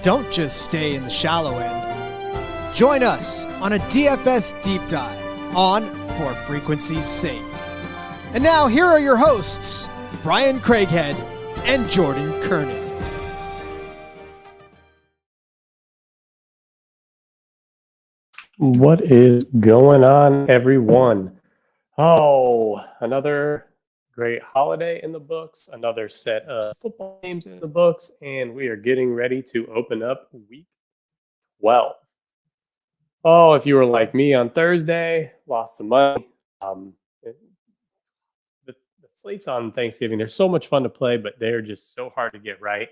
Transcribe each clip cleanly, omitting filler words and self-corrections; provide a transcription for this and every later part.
Don't just stay in the shallow end. Join us on a DFS Deep Dive on For Frequency's Sake. And now, here are your hosts, Brian Craighead and Jordan Kernan. What is going on, everyone? Oh, another great holiday in the books, another set of football games in the books, and we are getting ready to open up week 12. Oh, if you were like me on Thursday, lost some money. The slates on Thanksgiving, they're so much fun to play, but they're just so hard to get right.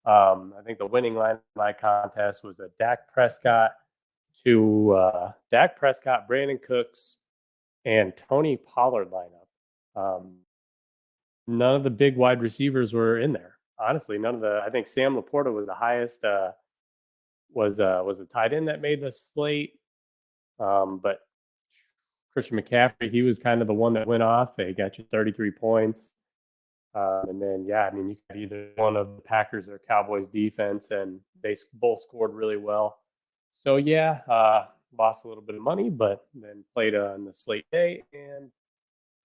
I think the winning line of my contest was a Dak Prescott, Brandon Cooks, and Tony Pollard lineup. None of the big wide receivers were in there. Honestly, none of the. I think Sam Laporta was the highest. Was the tight end that made the slate. But Christian McCaffrey, he was kind of the one that went off. They got you 33 points. And then, you got either one of the Packers or Cowboys defense, and they both scored really well. So, lost a little bit of money, but then played on the slate day, and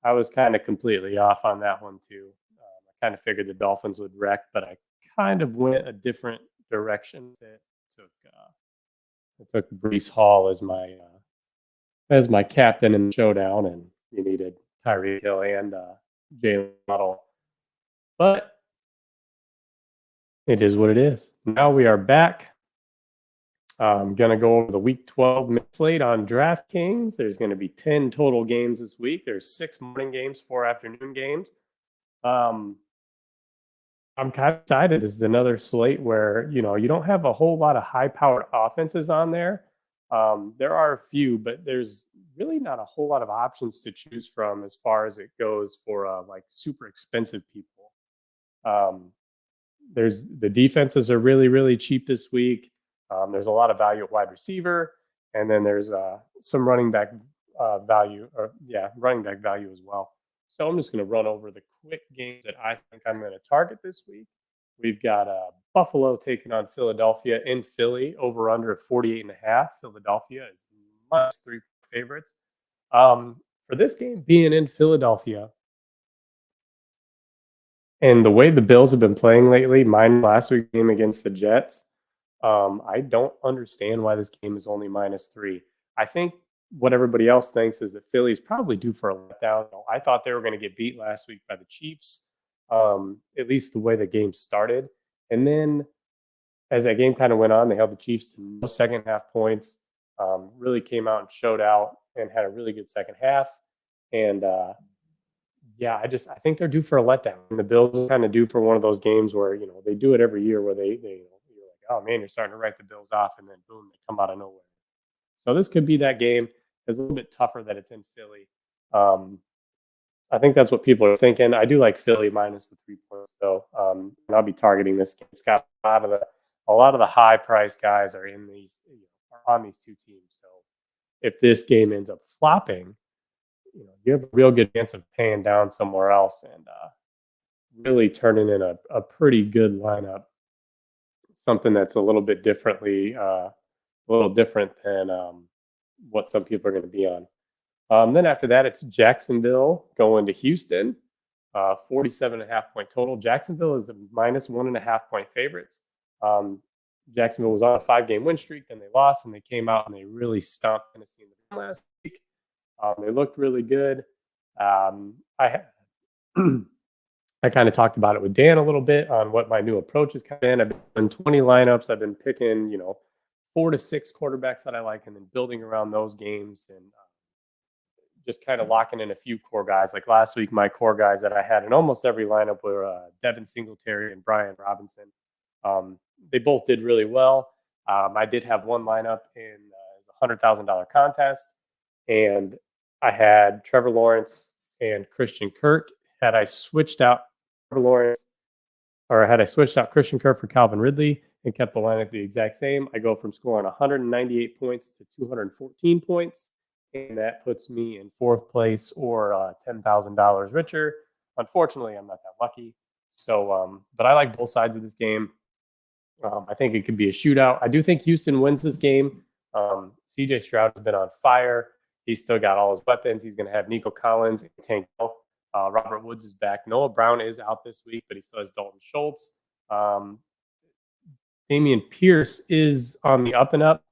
I was kind of completely off on that one too. I kind of figured the Dolphins would wreck, but I kind of went a different direction. I took Breece Hall as my captain in the showdown, and you needed Tyreek Hill and Jalen Waddle. But it is what it is. Now we are back. I'm going to go over the Week 12 slate on DraftKings. There's going to be 10 total games this week. There's 6 morning games, 4 afternoon games. I'm kind of excited. This is another slate where, you don't have a whole lot of high-powered offenses on there. There are a few, but there's really not a whole lot of options to choose from as far as it goes for like super expensive people. There's the defenses are really, really cheap this week. There's a lot of value at wide receiver, and then there's some running back value as well. So I'm just going to run over the quick games that I think I'm going to target this week. We've got Buffalo taking on Philadelphia in Philly, over under 48.5. Philadelphia is -3 favorites. For this game being in Philadelphia, and the way the Bills have been playing lately, mine last week's game against the Jets, I don't understand why this game is only -3. I think what everybody else thinks is that Philly's probably due for a letdown. I thought they were going to get beat last week by the Chiefs, at least the way the game started. And then as that game kind of went on, they held the Chiefs to no second half points, really came out and showed out and had a really good second half. And I think they're due for a letdown. And the Bills are kind of due for one of those games where, they do it every year where you're like, oh man, you're starting to write the Bills off, and then boom, they come out of nowhere. So this could be that game. It's a little bit tougher that it's in Philly. I think that's what people are thinking. I do like Philly minus the 3 points though, and I'll be targeting this game. It's got a lot of the high price guys are in these are on these two teams. So if this game ends up flopping, you have a real good chance of paying down somewhere else and really turning in a pretty good lineup. Something that's a little bit different than what some people are going to be on. Then after that, it's Jacksonville going to Houston, 47.5 point total. Jacksonville is a -1.5 point favorites. Jacksonville was on a 5-game win streak, then they lost, and they came out and they really stomped Tennessee in the last week. They looked really good. I kind of talked about it with Dan a little bit on what my new approach is kind of in. I've been in 20 lineups. I've been picking, 4 to 6 quarterbacks that I like, and then building around those games and just kind of locking in a few core guys. Like last week, my core guys that I had in almost every lineup were Devin Singletary and Brian Robinson. They both did really well. I did have one lineup in a $100,000 contest, and I had Trevor Lawrence and Christian Kirk. Had I switched out Christian Kirk for Calvin Ridley and kept the lineup the exact same, I go from scoring 198 points to 214 points. And that puts me in 4th place or $10,000 richer. Unfortunately, I'm not that lucky. So, but I like both sides of this game. I think it could be a shootout. I do think Houston wins this game. CJ Stroud has been on fire. He's still got all his weapons. He's going to have Nico Collins and Tank Hill. Robert Woods is back. Noah Brown is out this week, but he still has Dalton Schultz. Damian Pierce is on the up and up,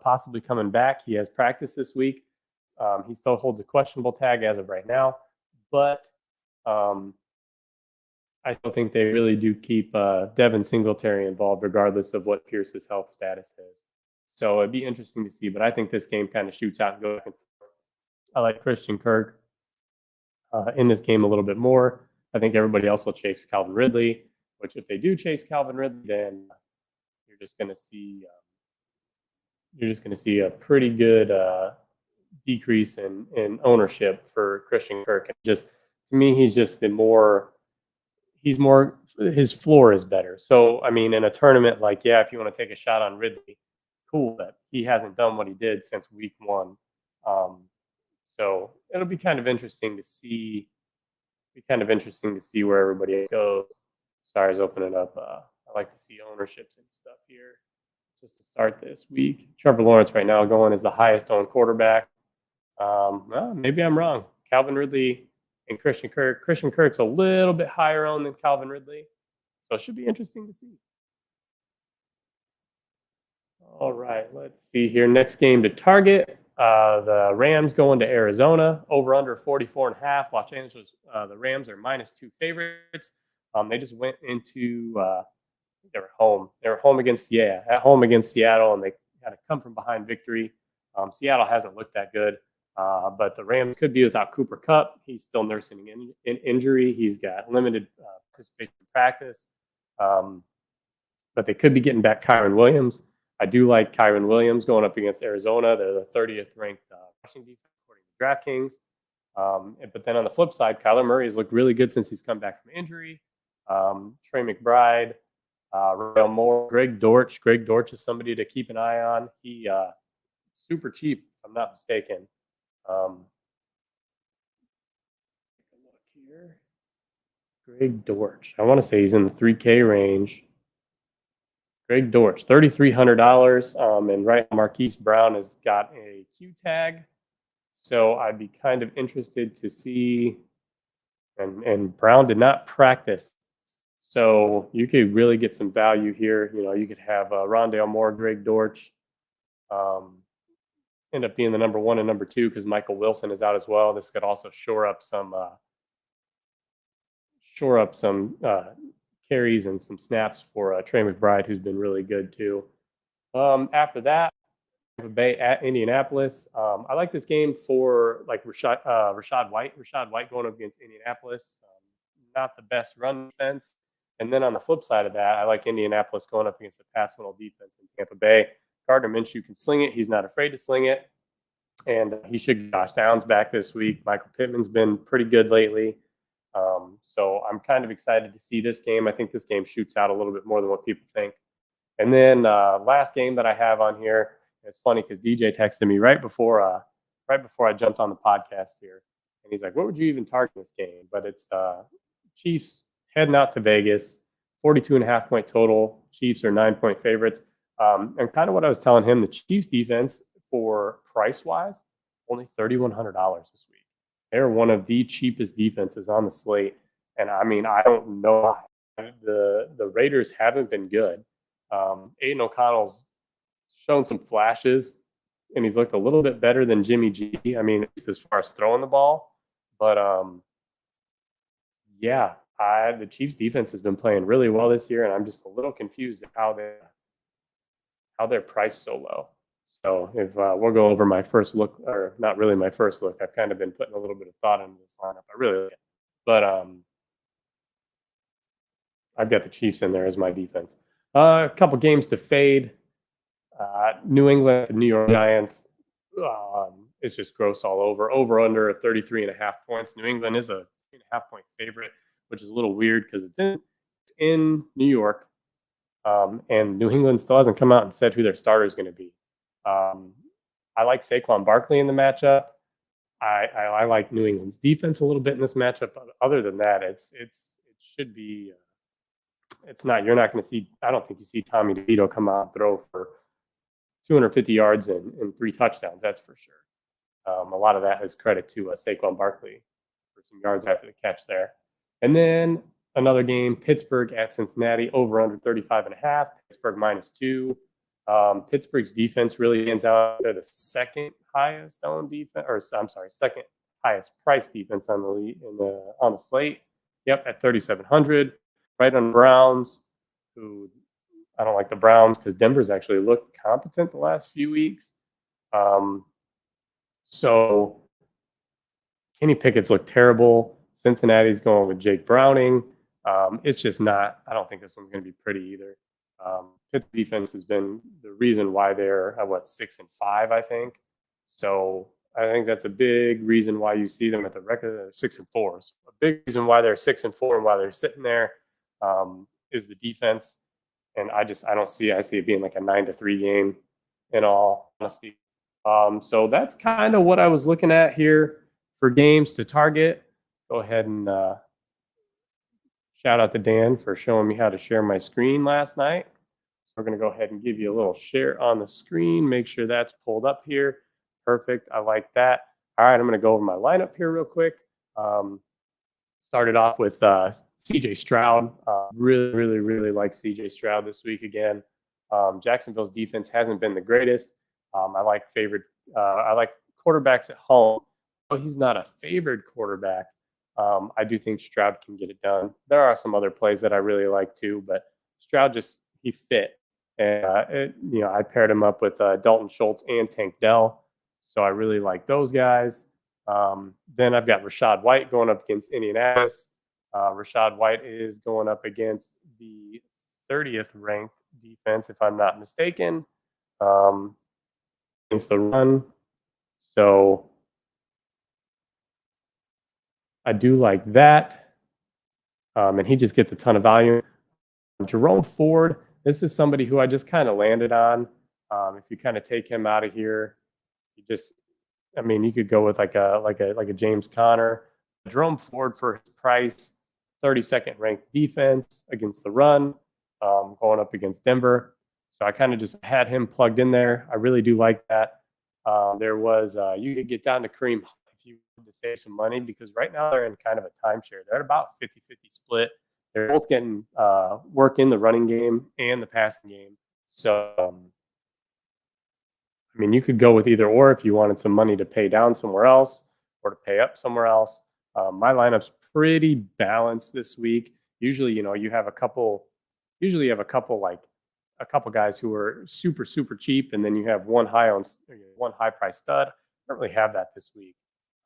possibly coming back. He has practice this week. He still holds a questionable tag as of right now, but I still think they really do keep Devin Singletary involved, regardless of what Pierce's health status is. So it'd be interesting to see, but I think this game kind of shoots out and goes back and forth. I like Christian Kirk in this game a little bit more. I think everybody else will chase Calvin Ridley, which if they do chase Calvin Ridley, then you're just going to see a pretty good decrease in ownership for Christian Kirk. And just to me, he's just his floor is better. So I mean, in a tournament, like, yeah, if you want to take a shot on Ridley, cool, but he hasn't done what he did since week 1. So it'll be kind of interesting to see. Where everybody goes. Sorry, I was opening up. I like to see ownerships and stuff here just to start this week. Trevor Lawrence right now going as the highest owned quarterback. Well, maybe I'm wrong. Calvin Ridley and Christian Kirk. Christian Kirk's a little bit higher owned than Calvin Ridley, so it should be interesting to see. All right, let's see here. Next game to target. The Rams going to Arizona, over under 44.5. Los Angeles, the Rams are -2 favorites. They just went into they were home. They were home against Seattle, and they had a come from behind victory. Seattle hasn't looked that good, but the Rams could be without Cooper Kupp. He's still nursing an injury. He's got limited participation in practice, but they could be getting back Kyren Williams. I do like Kyren Williams going up against Arizona. They're the 30th ranked rushing defense according to DraftKings. But then on the flip side, Kyler Murray has looked really good since he's come back from injury. Trey McBride, Royal Moore, Greg Dortch. Greg Dortch is somebody to keep an eye on. He super cheap, if I'm not mistaken. Take a look here. Greg Dortch. I want to say he's in the 3K range. Greg Dortch, $3,300. And right now, Marquise Brown has got a Q tag. So I'd be kind of interested to see. And Brown did not practice. So you could really get some value here. You know, you could have Rondale Moore, Greg Dortch end up being the number 1 and number 2 because Michael Wilson is out as well. This could also shore up some carries and some snaps for Trey McBride, who's been really good too. After that, Tampa Bay at Indianapolis. I like this game for like Rashad White. Rashad White going up against Indianapolis. Not the best run defense. And then on the flip side of that, I like Indianapolis going up against the pass funnel defense in Tampa Bay. Gardner Minshew can sling it. He's not afraid to sling it. And he should get Josh Downs back this week. Michael Pittman's been pretty good lately. So I'm kind of excited to see this game. I think this game shoots out a little bit more than what people think. And then last game that I have on here, it's funny because DJ texted me right before I jumped on the podcast here. And he's like, what would you even target this game? But it's Chiefs heading out to Vegas, 42.5-point total. Chiefs are 9-point favorites. And kind of what I was telling him, the Chiefs defense for price-wise, only $3,100 this week. They're one of the cheapest defenses on the slate. And I mean, I don't know. The Raiders haven't been good. Aiden O'Connell's shown some flashes, and he's looked a little bit better than Jimmy G. I mean, as far as throwing the ball. But, the Chiefs defense has been playing really well this year, and I'm just a little confused at how they're priced so low. So if we'll go over my first look, or not really my first look, I've kind of been putting a little bit of thought into this lineup. I really like it. But I've got the Chiefs in there as my defense. A couple games to fade. New England, New York Giants. It's just gross all over. Over under 33.5 points. New England is a 3.5-point favorite, which is a little weird because it's in New York. And New England still hasn't come out and said who their starter is going to be. I like Saquon Barkley in the matchup. I like New England's defense a little bit in this matchup. But other than that, it should be it's not. You're not going to see. I don't think you see Tommy DeVito come out and throw for 250 yards and 3 touchdowns. That's for sure. A lot of that is credit to Saquon Barkley for some yards after the catch there. And then another game, Pittsburgh at Cincinnati, over under 35.5. Pittsburgh -2. Pittsburgh's defense really stands out. They're the second highest owned defense, or I'm sorry, second highest price defense on the slate. Yep, at 3,700, right on the Browns, who I don't like the Browns because Denver's actually looked competent the last few weeks. So Kenny Pickett's looked terrible. Cincinnati's going with Jake Browning. It's just not. I don't think this one's going to be pretty either. Pitt's defense has been the reason why they're at 6-5, I think. So I think that's a big reason why you see them at the record. They're 6-4. So a big reason why they're 6-4 and why they're sitting there is the defense. And I don't see. I see it being like a 9-3 game, in all honesty. So that's kind of what I was looking at here for games to target. Go ahead and shout out to Dan for showing me how to share my screen last night. So we're going to go ahead and give you a little share on the screen. Make sure that's pulled up here. Perfect. I like that. All right, I'm going to go over my lineup here real quick. Started off with CJ Stroud. Really like CJ Stroud this week again. Jacksonville's defense hasn't been the greatest. I like quarterbacks at home. But he's not a favored quarterback. I do think Stroud can get it done. There are some other plays that I really like too, but Stroud he fit. And I paired him up with Dalton Schultz and Tank Dell. So I really like those guys. Then I've got Rachaad White going up against Indianapolis. Rachaad White is going up against the 30th ranked defense, if I'm not mistaken, against the run. So I do like that. And he just gets a ton of volume. Jerome Ford, this is somebody who I just kind of landed on. If you kind of take him out of here, you could go with like a James Conner. Jerome Ford for his price, 32nd ranked defense against the run, going up against Denver. So I kind of just had him plugged in there. I really do like that. You could get down to Kareem if you wanted to save some money, because right now they're in kind of a timeshare. They're at about 50-50 split. They're both getting work in the running game and the passing game. So, you could go with either or if you wanted some money to pay down somewhere else or to pay up somewhere else. My lineup's pretty balanced this week. Usually, you have a couple guys who are super, super cheap, and then you have one high price stud. I don't really have that this week.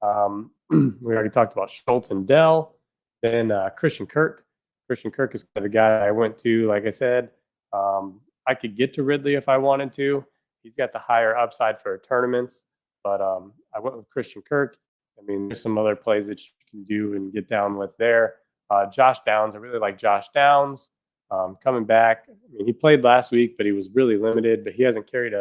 We already talked about Schultz and Dell. Then Christian Kirk. Christian Kirk is the guy I went to. Like I said, I could get to Ridley if I wanted to. He's got the higher upside for tournaments, but I went with Christian Kirk. There's some other plays that you can do and get down with there. Josh Downs. I really like Josh Downs. Coming back. He played last week, but he was really limited. But he hasn't carried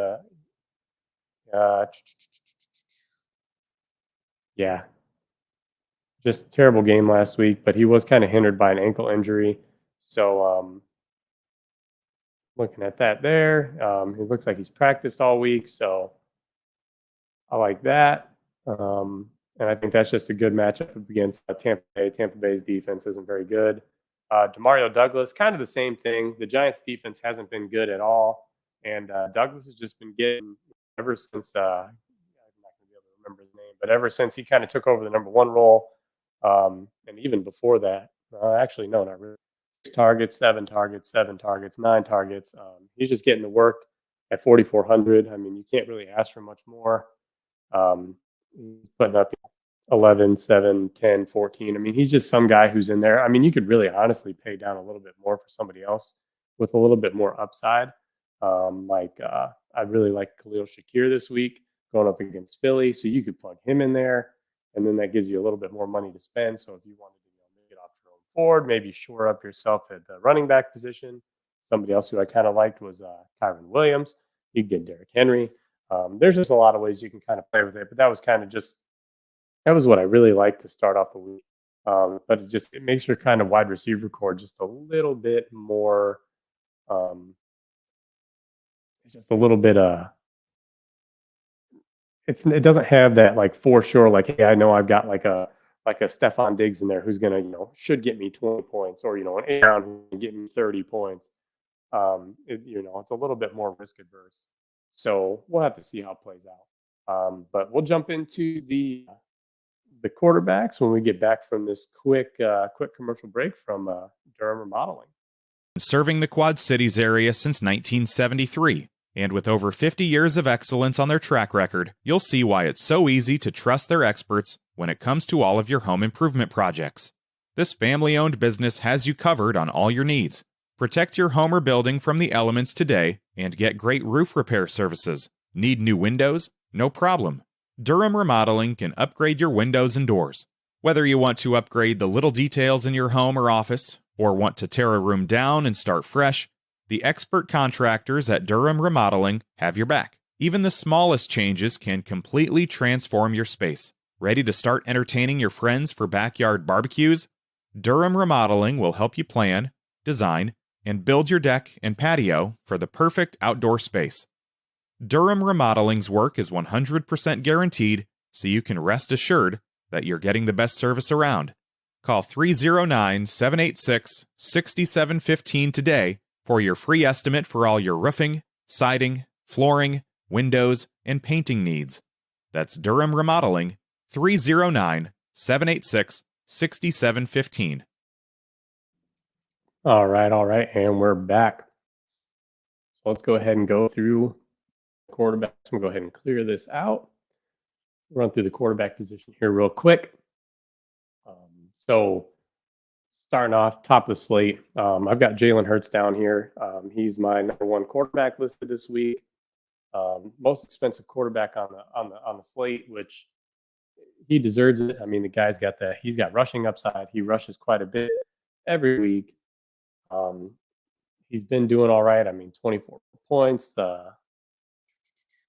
just a terrible game last week. But he was kind of hindered by an ankle injury. So looking at that there, it looks like he's practiced all week. So I like that. And I think that's just a good matchup against Tampa Bay. Tampa Bay's defense isn't very good. Demario Douglas, kind of the same thing. The Giants' defense hasn't been good at all, and Douglas has just been getting ever since. I'm not going to be able to remember his name, but ever since he kind of took over the number one role, and even before that, actually no, not really. 6 targets, 7 targets, 7 targets, 9 targets. He's just getting to work at 4,400. You can't really ask for much more. He's putting up 11, 7, 10, 14. He's just some guy who's in there. You could really honestly pay down a little bit more for somebody else with a little bit more upside. I really like Khalil Shakir this week going up against Philly. So you could plug him in there, and then that gives you a little bit more money to spend. So if you wanted to make it off Jerome Ford, maybe shore up yourself at the running back position. Somebody else who I kind of liked was Kyron Williams. You could get Derrick Henry. There's just a lot of ways you can kind of play with it, but that was what I really liked to start off the week. But it makes your kind of wide receiver core just a little bit more, just a little bit it doesn't have that like for sure, like, hey, I know I've got like a Stephon Diggs in there who's gonna, should get me 20 points, or an A round who can get me 30 points. It's a little bit more risk adverse. So we'll have to see how it plays out. But we'll jump into the quarterbacks when we get back from this quick commercial break from Durham Remodeling. Serving the Quad Cities area since 1973. And with over 50 years of excellence on their track record, you'll see why it's so easy to trust their experts when it comes to all of your home improvement projects. This family-owned business has you covered on all your needs. Protect your home or building from the elements today and get great roof repair services. Need new windows? No problem. Durham Remodeling can upgrade your windows and doors. Whether you want to upgrade the little details in your home or office, or want to tear a room down and start fresh, the expert contractors at Durham Remodeling have your back. Even the smallest changes can completely transform your space. Ready to start entertaining your friends for backyard barbecues? Durham Remodeling will help you plan, design, and build your deck and patio for the perfect outdoor space. Durham Remodeling's work is 100% guaranteed, so you can rest assured that you're getting the best service around. Call 309-786-6715 today for your free estimate for all your roofing, siding, flooring, windows, and painting needs. That's Durham Remodeling, 309-786-6715. All right, and we're back. So let's go ahead and go through quarterbacks. We'll go ahead and clear this out. Run through the quarterback position here real quick. So starting off top of the slate, I've got Jalen Hurts down here. He's my number one quarterback listed this week. Most expensive quarterback on the slate, which he deserves it. I mean, the guy's he's got rushing upside. He rushes quite a bit every week. He's been doing all right. I mean, 24 points,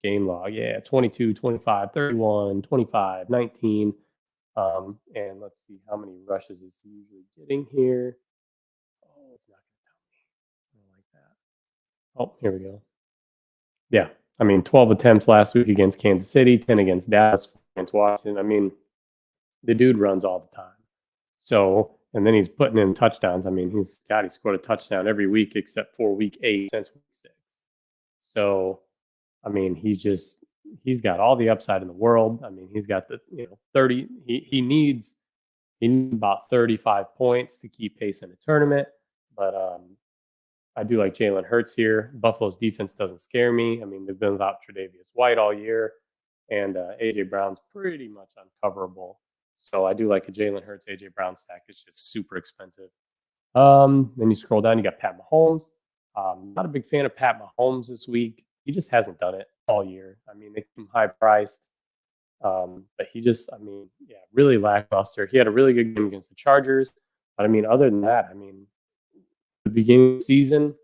game log, 22, 25, 31, 25, 19. And let's see, how many rushes is he usually getting here? Oh, it's not going to tell me. I don't like that. Oh, here we go. Yeah, I mean, 12 attempts last week against Kansas City, 10 against Dallas, against Washington. I mean, the dude runs all the time. So, and then he's putting in touchdowns. I mean, he scored a touchdown every week except for week 8 since week 6. So, I mean, he's got all the upside in the world. I mean, he's got the 30. He needs about 35 points to keep pace in a tournament. But I do like Jalen Hurts here. Buffalo's defense doesn't scare me. I mean, they've been without Tre'Davious White all year, and AJ Brown's pretty much uncoverable. So I do like a Jalen Hurts AJ Brown stack. It's just super expensive. Then you scroll down, you got Pat Mahomes. Not a big fan of Pat Mahomes this week. He just hasn't done it all year. I mean, they keep him high priced. But he just, really lackluster. He had a really good game against the Chargers. But I mean, other than that, I mean, the beginning of the season,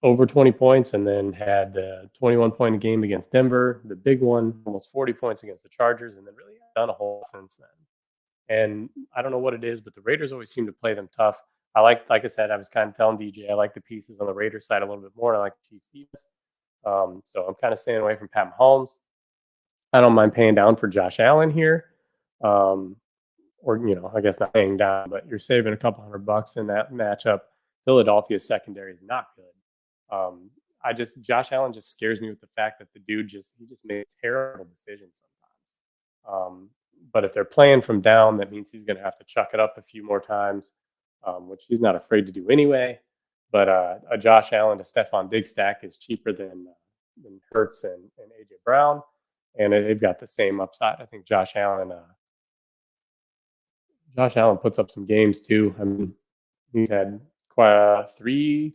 over 20 points, and then had the 21-point game against Denver, the big one, almost 40 points against the Chargers, and then really done a whole lot since then. And I don't know what it is, but the Raiders always seem to play them tough. Like I said, I was kind of telling DJ, I like the pieces on the Raiders side a little bit more. I like the Chiefs defense. So I'm kind of staying away from Pat Mahomes. I don't mind paying down for Josh Allen here. Or, I guess not paying down, but you're saving a couple $100 in that matchup. Philadelphia's secondary is not good. Josh Allen just scares me with the fact that the dude he just makes terrible decisions sometimes. But if they're playing from down, that means he's going to have to chuck it up a few more times, which he's not afraid to do anyway. But a Josh Allen to Stephon Diggs stack is cheaper than Hurts and AJ Brown, and they've got the same upside. I think Josh Allen puts up some games too. I mean, he's had quite three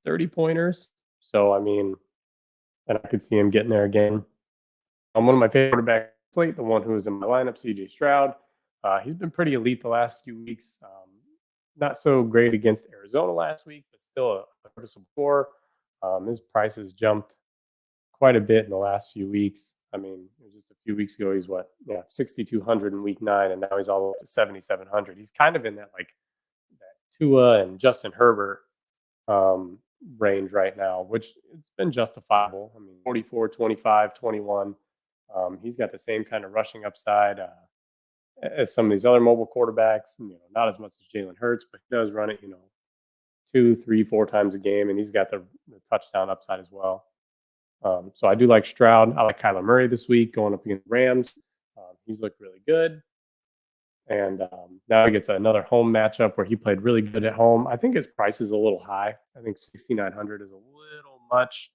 30-pointers. So I mean, and I could see him getting there again. One of my favorite quarterbacks slate, the one who was in my lineup, CJ Stroud. He's been pretty elite the last few weeks. Not so great against Arizona last week, but still a serviceable score. His price has jumped quite a bit in the last few weeks. I mean, it was just a few weeks ago. He's 6,200 in week 9, and now he's all up to 7,700. He's kind of in that Tua and Justin Herbert um, range right now, which it's been justifiable. I mean, 44, 25, 21. He's got the same kind of rushing upside as some of these other mobile quarterbacks. Not as much as Jalen Hurts, but he does run it, 2, 3, 4 times a game, and he's got the touchdown upside as well. So I do like Stroud. I like Kyler Murray this week going up against the Rams. He's looked really good. And now he gets another home matchup where he played really good at home. I think his price is a little high. I think 6,900 is a little much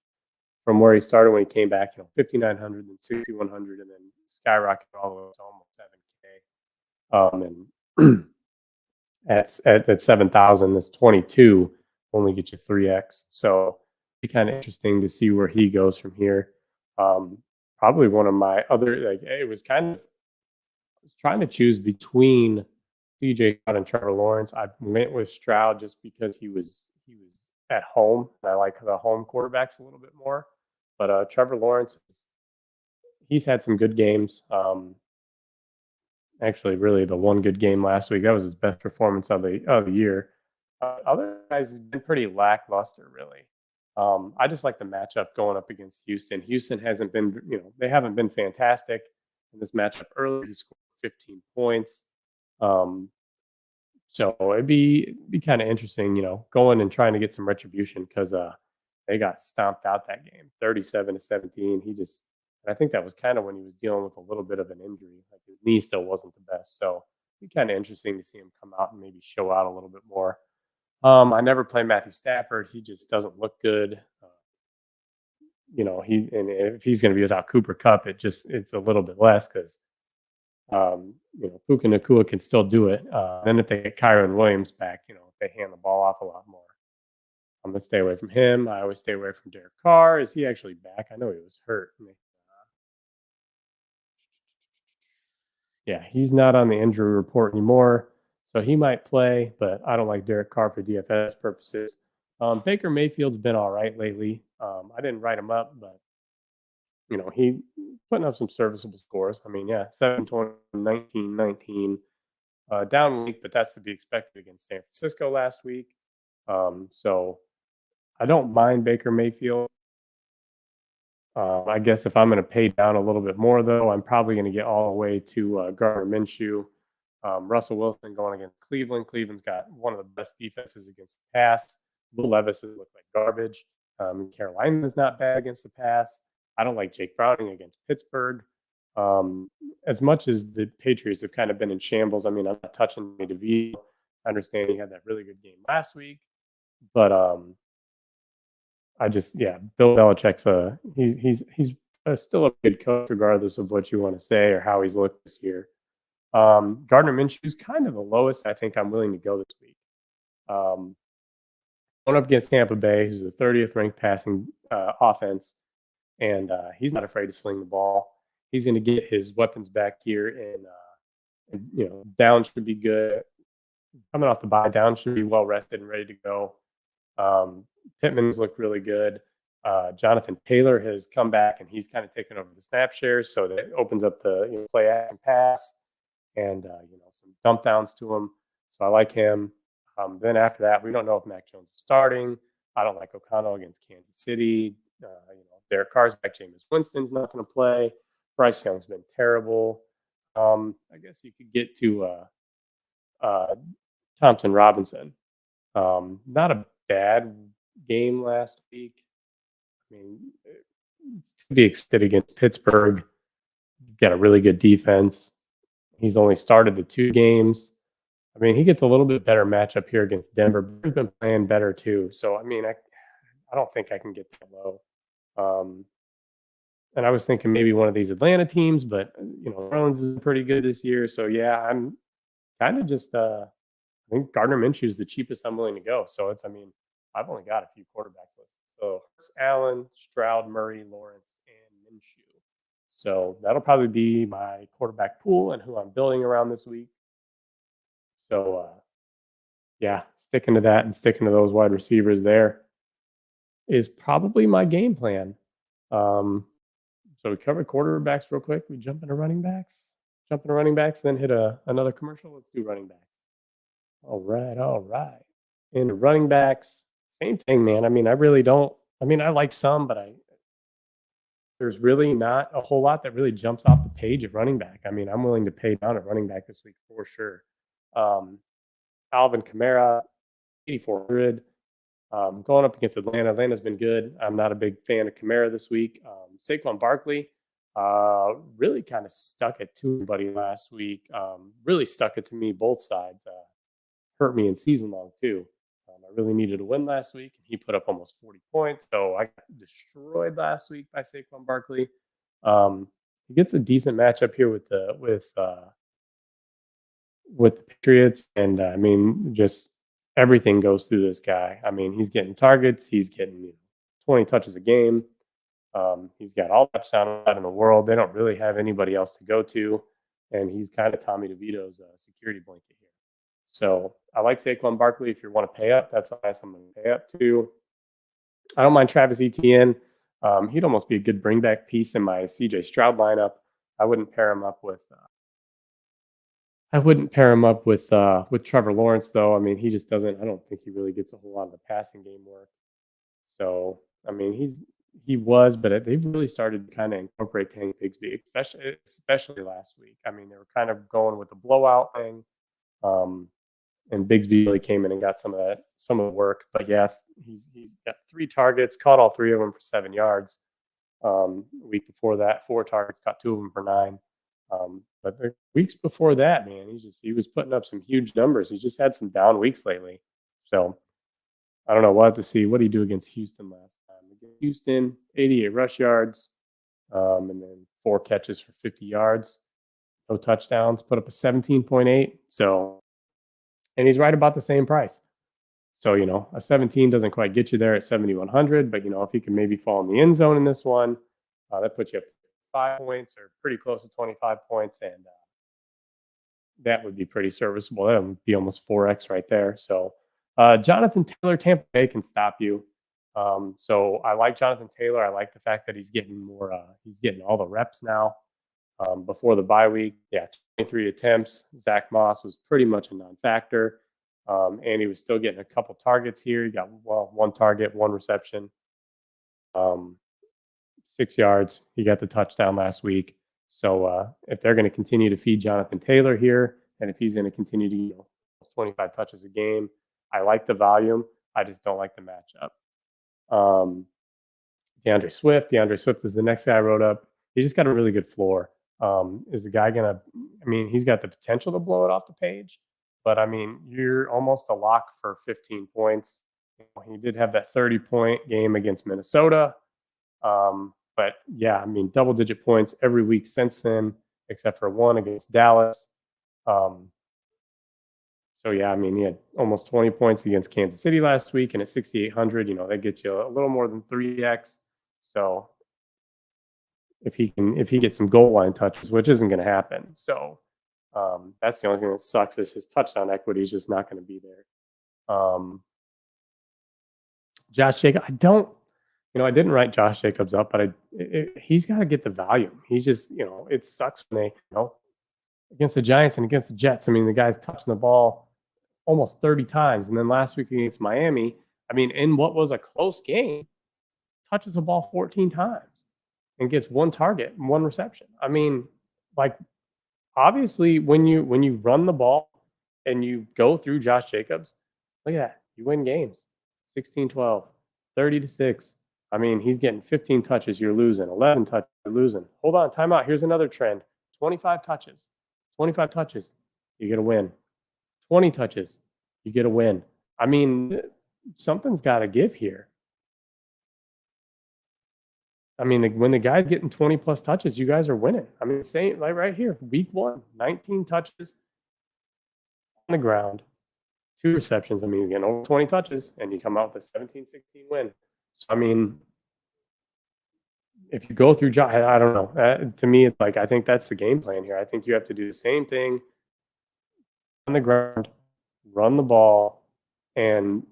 from where he started when he came back. 5,900 and 6,100, and then skyrocketed all the way to almost 7K. And at 7,000, this 22 only get you 3x. So it'd be kind of interesting to see where he goes from here. Probably one of my other it was kind of. I was trying to choose between CJ Stroud and Trevor Lawrence. I went with Stroud just because he was at home. I like the home quarterbacks a little bit more. But Trevor Lawrence, he's had some good games. Actually, really, the one good game last week, that was his best performance of the year. Other guys has been pretty lackluster, really. I just like the matchup going up against Houston. Houston hasn't been, they haven't been fantastic in this matchup earlier. He scored 15 points. So it'd be kind of interesting, going and trying to get some retribution because they got stomped out that game, 37-17. I think that was kind of when he was dealing with a little bit of an injury. Like his knee still wasn't the best. So it'd be kind of interesting to see him come out and maybe show out a little bit more. I never play Matthew Stafford. He just doesn't look good. If he's going to be without Cooper Kupp, it's a little bit less because Puka Nacua can still do it. Then if they get Kyron Williams back, they hand the ball off a lot more. I'm going to stay away from him. I always stay away from Derek Carr. Is he actually back? I know he was hurt. Yeah, he's not on the injury report anymore, so he might play, but I don't like Derek Carr for DFS purposes. Baker Mayfield's been all right lately. I didn't write him up, but he putting up some serviceable scores. 7, 20, 19, 19. Down week, but that's to be expected against San Francisco last week. So I don't mind Baker Mayfield. I guess if I'm going to pay down a little bit more, though, I'm probably going to get all the way to Gardner Minshew. Russell Wilson going against Cleveland. Cleveland's got one of the best defenses against the pass. Will Levis has looked like garbage. Carolina's not bad against the pass. I don't like Jake Browning against Pittsburgh. As much as the Patriots have kind of been in shambles, I'm not touching DeVito. I understand he had that really good game last week, but Bill Belichick's he's still a good coach regardless of what you want to say or how he's looked this year. Gardner Minshew's kind of the lowest I think I'm willing to go this week. Going up against Tampa Bay, who's the 30th ranked passing offense, and he's not afraid to sling the ball. He's going to get his weapons back here, and down should be good. Coming off the bye, down should be well rested and ready to go. Pittman's looked really good. Jonathan Taylor has come back, and he's kind of taken over the snap shares, so that opens up the play action pass and some dump downs to him. So I like him. Then after that, we don't know if Mac Jones is starting. I don't like O'Connell against Kansas City. Derek Carr's back. Jameis Winston's not going to play. Bryce Young's been terrible. I guess you could get to Thompson Robinson. Not a bad game last week. It's to be expected against Pittsburgh. Got a really good defense. He's only started the 2 games. He gets a little bit better matchup here against Denver. But he's been playing better too. So I don't think I can get that low. And I was thinking maybe one of these Atlanta teams, but Orleans is pretty good this year. So yeah, I'm kind of just I think Gardner Minshew is the cheapest I'm willing to go. So I've only got a few quarterbacks listed. So it's Allen, Stroud, Murray, Lawrence, and Minshew. So that'll probably be my quarterback pool and who I'm building around this week. So sticking to that and sticking to those wide receivers there is probably my game plan. So we covered quarterbacks real quick. We jump into running backs, then hit another commercial. Let's do running backs. All right. And running backs, same thing, man. I mean, I really don't. I mean, I like some, but there's really not a whole lot that really jumps off the page at running back. I mean, I'm willing to pay down at running back this week for sure. Alvin Kamara, 8,400. Going up against Atlanta. Atlanta's been good. I'm not a big fan of Kamara this week. Saquon Barkley really kind of stuck it to everybody last week. Really stuck it to me both sides. Hurt me in season long too. I really needed a win last week, and he put up almost 40 points. So I got destroyed last week by Saquon Barkley. He gets a decent matchup here with the Patriots, and I mean, just everything goes through this guy. I mean, he's getting targets. He's getting 20 touches a game. He's got all the touchdowns in the world. They don't really have anybody else to go to, and he's kind of Tommy DeVito's security blanket here. So I like Saquon Barkley. If you want to pay up, that's the highest I'm going to pay up to. I don't mind Travis Etienne. He'd almost be a good bring back piece in my CJ Stroud lineup. I wouldn't pair him up with Trevor Lawrence, though. I mean, he just doesn't. I don't think he really gets a whole lot of the passing game work. So I mean, but they've really started to kind of incorporate Tank Bigsby, especially last week. I mean, they were kind of going with the blowout thing. And Bigsby really came in and got some of the work. But yeah, he's got 3 targets, caught all 3 of them for 7 yards. Week before that, 4 targets, caught 2 of them for 9. But the weeks before that, man, he was putting up some huge numbers. He's just had some down weeks lately. So I don't know. We'll have to see. What did he do against Houston last time? Against Houston, 88 rush yards, and then 4 catches for 50 yards. No touchdowns, put up a 17.8. So, and he's right about the same price. So, a 17 doesn't quite get you there at 7,100, but, if he can maybe fall in the end zone in this one, that puts you up to 5 points or pretty close to 25 points. And that would be pretty serviceable. That would be almost 4X right there. So, Jonathan Taylor, Tampa Bay can stop you. So I like Jonathan Taylor. I like the fact that he's getting all the reps now. Before the bye week, 23 attempts. Zach Moss was pretty much a non-factor, and he was still getting a couple targets here. He got 1 target, 1 reception, 6 yards. He got the touchdown last week. So if they're going to continue to feed Jonathan Taylor here, and if he's going to continue to get 25 touches a game, I like the volume. I just don't like the matchup. DeAndre Swift is the next guy I wrote up. He just got a really good floor. Is the guy he's got the potential to blow it off the page, but I mean, you're almost a lock for 15 points. He did have that 30-point game against Minnesota. But yeah, I mean, double-digit points every week since then, except for 1 against Dallas. So yeah, I mean, he had almost 20 points against Kansas City last week, and at 6,800, that gets you a little more than 3X. So if he gets some goal line touches, which isn't going to happen. So that's the only thing that sucks is his touchdown equity is just not going to be there. Josh Jacobs, I didn't write Josh Jacobs up, but he's got to get the volume. He's just, it sucks when they, against the Giants and against the Jets. I mean, the guy's touching the ball almost 30 times. And then last week against Miami, I mean, in what was a close game, touches the ball 14 times and gets 1 target, 1 reception. I mean, obviously when you run the ball and you go through Josh Jacobs, look at that. You win games. 16-12, 30-6. I mean, he's getting 15 touches, you're losing. 11 touches, you're losing. Hold on, timeout. Here's another trend. 25 touches. 25 touches, you get a win. 20 touches, you get a win. I mean, something's got to give here. I mean, when the guy's getting 20-plus touches, you guys are winning. I mean, same like right here, week 1, 19 touches on the ground, 2 receptions. I mean, he's getting over 20 touches, and you come out with a 17-16 win. So, I mean, if you go through Josh, I don't know. To me, it's like I think that's the game plan here. I think you have to do the same thing on the ground, run the ball, and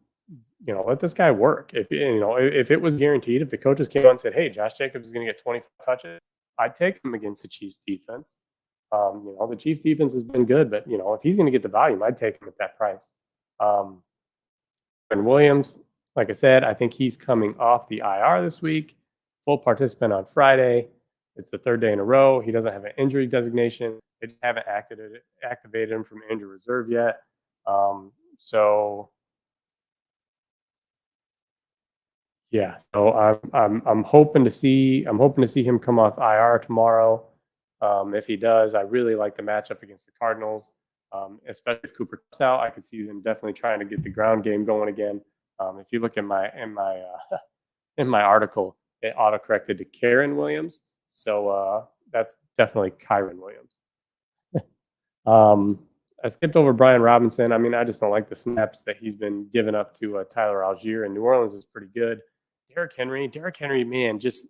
let this guy work. If it was guaranteed, if the coaches came out and said, "Hey, Josh Jacobs is going to get 25 touches," I'd take him against the Chiefs defense. The Chiefs defense has been good, but if he's going to get the volume, I'd take him at that price. And Williams, like I said, I think he's coming off the IR this week, full participant on Friday. It's the third day in a row. He doesn't have an injury designation. They haven't activated him from injury reserve yet. So I'm hoping to see him come off IR tomorrow. If he does, I really like the matchup against the Cardinals. Especially if Cooper Kupp's out, I could see them definitely trying to get the ground game going again. If you look in my article, it auto-corrected to Karen Williams, so that's definitely Kyron Williams. I skipped over Brian Robinson. I mean, I just don't like the snaps that he's been giving up to Tyler Algier, and New Orleans is pretty good. Derrick Henry, man, just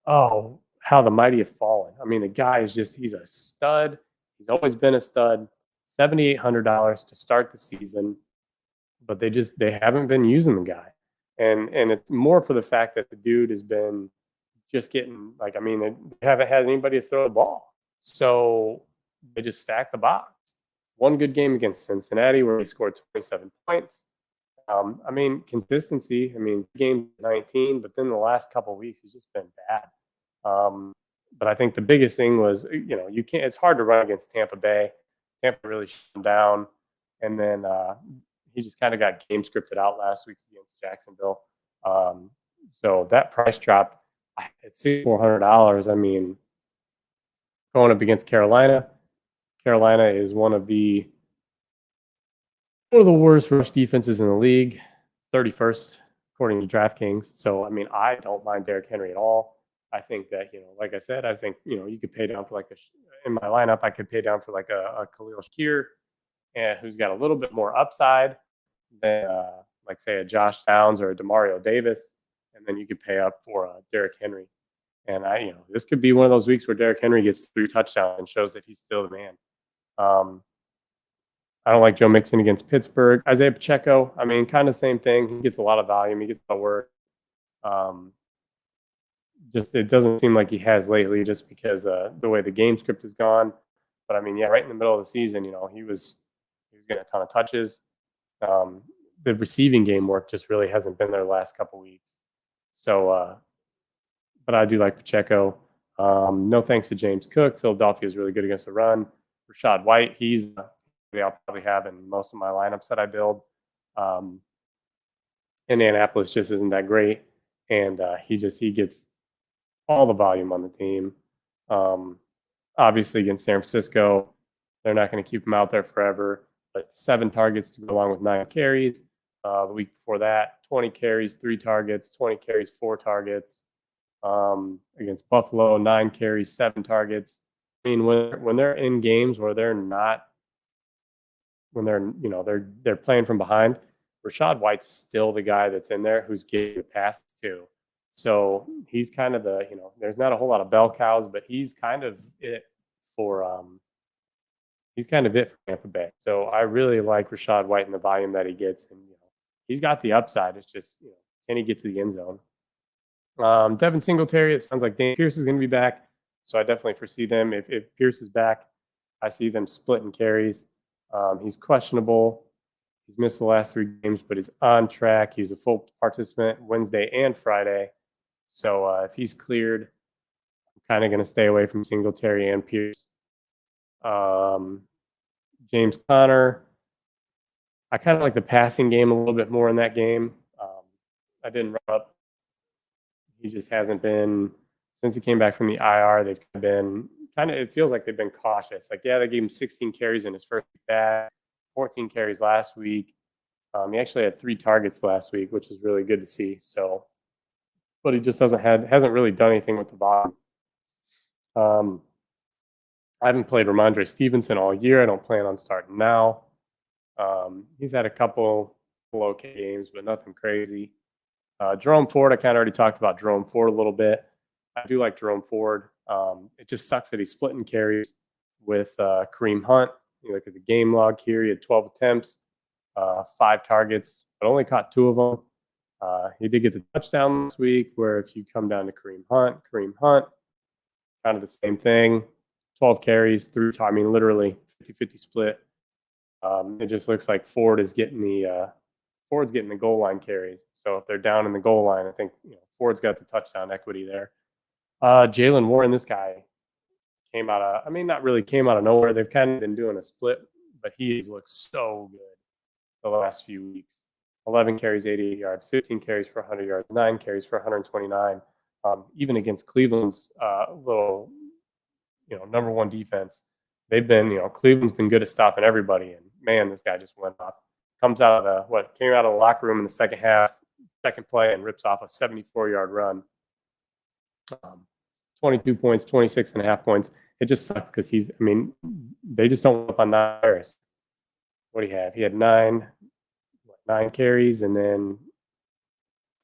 how the mighty have fallen. I mean, the guy is he's a stud. He's always been a stud. $7,800 to start the season, but they haven't been using the guy, and it's more for the fact that the dude has been just getting they haven't had anybody to throw the ball, so they just stack the box. One good game against Cincinnati where he scored 27 points. Consistency. Game 19, but then the last couple of weeks he's just been bad. But I think the biggest thing was, you can't. It's hard to run against Tampa Bay. Tampa really shut him down, and then he just kind of got game scripted out last week against Jacksonville. So that price drop at $6,400. Going up against Carolina. Carolina is one of the worst rush defenses in the league, 31st according to DraftKings. So I don't mind Derrick Henry at all. I think that like I said, you could pay down for in my lineup. I could pay down for a Khalil Shakir, who's got a little bit more upside than say a Josh Downs or a Demario Davis, and then you could pay up for Derrick Henry. And this could be one of those weeks where Derrick Henry gets 3 touchdowns and shows that he's still the man. I don't like Joe Mixon against Pittsburgh. Isaiah Pacheco, kind of same thing. He gets a lot of volume. He gets a lot of work. It doesn't seem like he has lately, just because the way the game script has gone. But right in the middle of the season, he was getting a ton of touches. The receiving game work just really hasn't been there the last couple weeks. So, but I do like Pacheco. No thanks to James Cook. Philadelphia is really good against the run. Rashad White, I'll probably have in most of my lineups that I build. Indianapolis just isn't that great, and he gets all the volume on the team. Obviously against San Francisco, they're not going to keep him out there forever, but 7 targets to go along with 9 carries. The week before that, 20 carries, 3 targets, 20 carries, 4 targets. Against Buffalo, 9 carries, 7 targets. When they're in games where they're not, when they're playing from behind, Rashad White's still the guy that's in there who's getting the passes too. So he's kind of there's not a whole lot of bell cows, but he's kind of it for Tampa Bay. So I really like Rashad White and the volume that he gets, and he's got the upside. It's just can he get to the end zone? Devin Singletary, it sounds like Dan Pierce is going to be back, so I definitely foresee them. If Pierce is back, I see them splitting carries. He's questionable. He's missed the last 3 games, but he's on track. He's a full participant Wednesday and Friday. So if he's cleared, I'm kind of going to stay away from Singletary and Pierce. James Conner, I kind of like the passing game a little bit more in that game. I didn't run up. He just hasn't been, since he came back from the IR, they've been it feels like they've been cautious. They gave him 16 carries in his first week back, 14 carries last week. He actually had 3 targets last week, which is really good to see. So, but he just hasn't really done anything with the ball. I haven't played Ramondre Stevenson all year. I don't plan on starting now. He's had a couple okay games, but nothing crazy. Jerome Ford, I kind of already talked about Jerome Ford a little bit. I do like Jerome Ford. It just sucks that he's splitting carries with Kareem Hunt. You look at the game log here. He had 12 attempts, 5 targets, but only caught 2 of them. He did get the touchdown this week, where if you come down to Kareem Hunt kind of the same thing. 12 carries, literally 50-50 split. It just looks like Ford's getting the goal line carries. So if they're down in the goal line, I think Ford's got the touchdown equity there. Jalen Warren, this guy not really came out of nowhere. They've kind of been doing a split, but he's looked so good the last few weeks. 11 carries, 88 yards, 15 carries for 100 yards, 9 carries for 129. Even against Cleveland's little, number one defense, they've been, Cleveland's been good at stopping everybody. And man, this guy just went off. Came out of the locker room in the second half, second play, and rips off a 74-yard run. 22 points, 26.5 points. It just sucks because they just don't up on Harris. What do you have? He had nine carries and then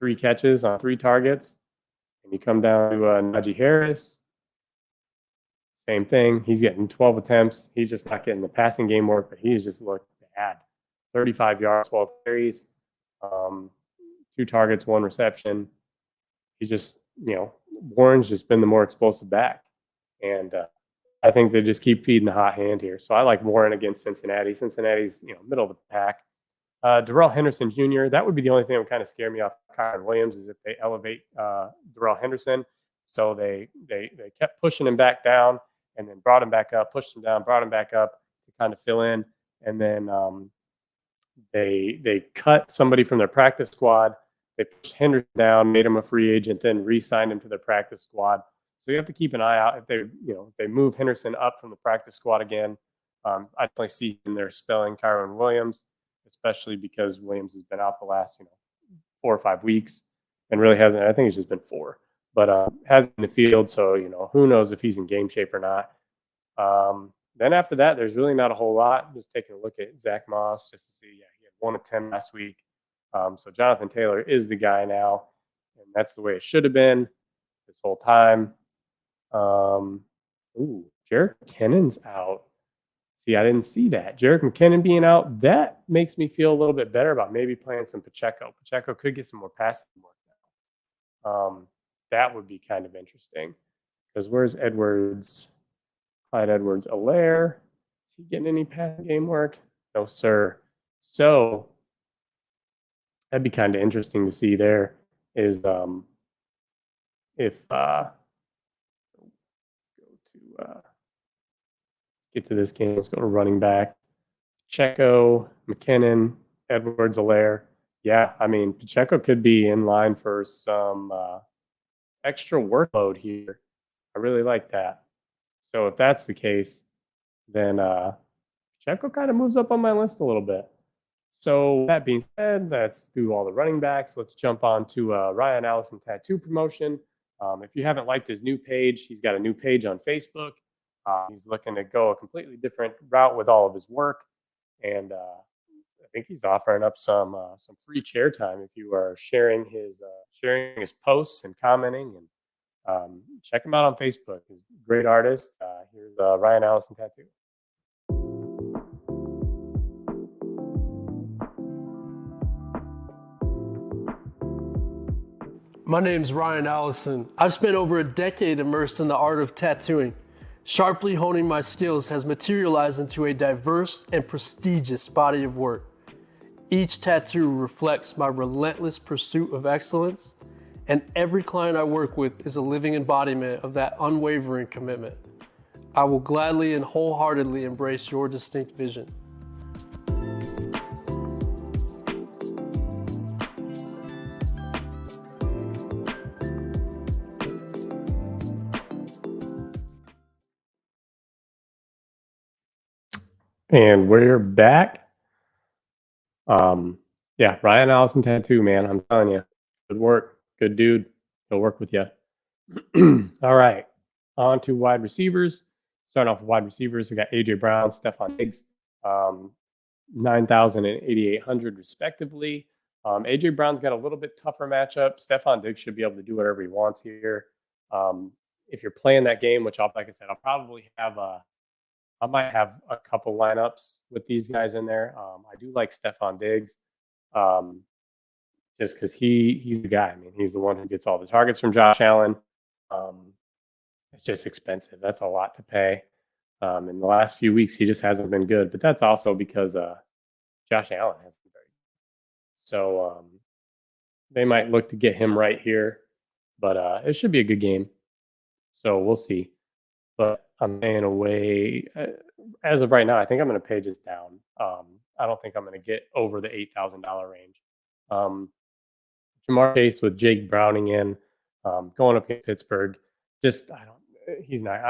3 catches on 3 targets. And you come down to Najee Harris. Same thing. He's getting 12 attempts. He's just not getting the passing game work, but he's just looked bad. 35 yards, 12 carries, 2 targets, 1 reception. He just, Warren's just been the more explosive back. And I think they just keep feeding the hot hand here. So I like Warren against Cincinnati. Cincinnati's, middle of the pack. Darrell Henderson Jr., that would be the only thing that would kind of scare me off Kyron Williams is if they elevate Darrell Henderson. So they kept pushing him back down and then brought him back up, pushed him down, brought him back up to kind of fill in. And then they cut somebody from their practice squad. They pushed Henderson down, made him a free agent, then re-signed him to their practice squad. So you have to keep an eye out if they move Henderson up from the practice squad again. I definitely see him there spelling Kyron Williams, especially because Williams has been out the last 4 or 5 weeks and really hasn't. I think it's just been 4, but hasn't in the field. So who knows if he's in game shape or not. Then after that, there's really not a whole lot. Just taking a look at Zach Moss just to see. Yeah, he had 1 of 10 last week. So Jonathan Taylor is the guy now, and that's the way it should have been this whole time. Jerick McKinnon's out. See, I didn't see that. Jerick McKinnon being out, that makes me feel a little bit better about maybe playing some Pacheco. Pacheco could get some more passing work now. That would be kind of interesting. Because where's Edwards? Clyde Edwards-Helaire. Is he getting any passing game work? No, sir. So that'd be kind of interesting to see there is if get to this game. Let's go to running back. Pacheco, McKinnon, Edwards-Helaire. Yeah, Pacheco could be in line for some extra workload here. I really like that. So if that's the case, then Pacheco kind of moves up on my list a little bit. So that being said, that's through all the running backs. Let's jump on to Ryan Allison tattoo promotion. If you haven't liked his new page, he's got a new page on Facebook. He's looking to go a completely different route with all of his work. And I think he's offering up some free chair time if you are sharing his posts and commenting. And check him out on Facebook. He's a great artist. Here's Ryan Allison Tattoo. My name's Ryan Allison. I've spent over a decade immersed in the art of tattooing. Sharply honing my skills has materialized into a diverse and prestigious body of work. Each tattoo reflects my relentless pursuit of excellence, and every client I work with is a living embodiment of that unwavering commitment. I will gladly and wholeheartedly embrace your distinct vision. And we're back. Yeah, Ryan Allison Tattoo, man. I'm telling you, good work. Good dude. He'll work with you. All right. On to wide receivers. Starting off with wide receivers, we got A.J. Brown, Stephon Diggs, 9,000 and 8,800 respectively. A.J. Brown's got a little bit tougher matchup. Stephon Diggs should be able to do whatever he wants here. If you're playing that game, which like I said, I'll probably have I might have a couple lineups with these guys in there. I do like Stephon Diggs just because he's the guy. He's the one who gets all the targets from Josh Allen. It's just expensive. That's a lot to pay. In the last few weeks, he just hasn't been good. But that's also because Josh Allen hasn't been very good. So they might look to get him right here. But it should be a good game. So we'll see. But I'm paying away. As of right now, I think I'm going to pay just down. I don't think I'm going to get over the $8,000 range. Jamar Chase with Jake Browning in, going up against Pittsburgh. I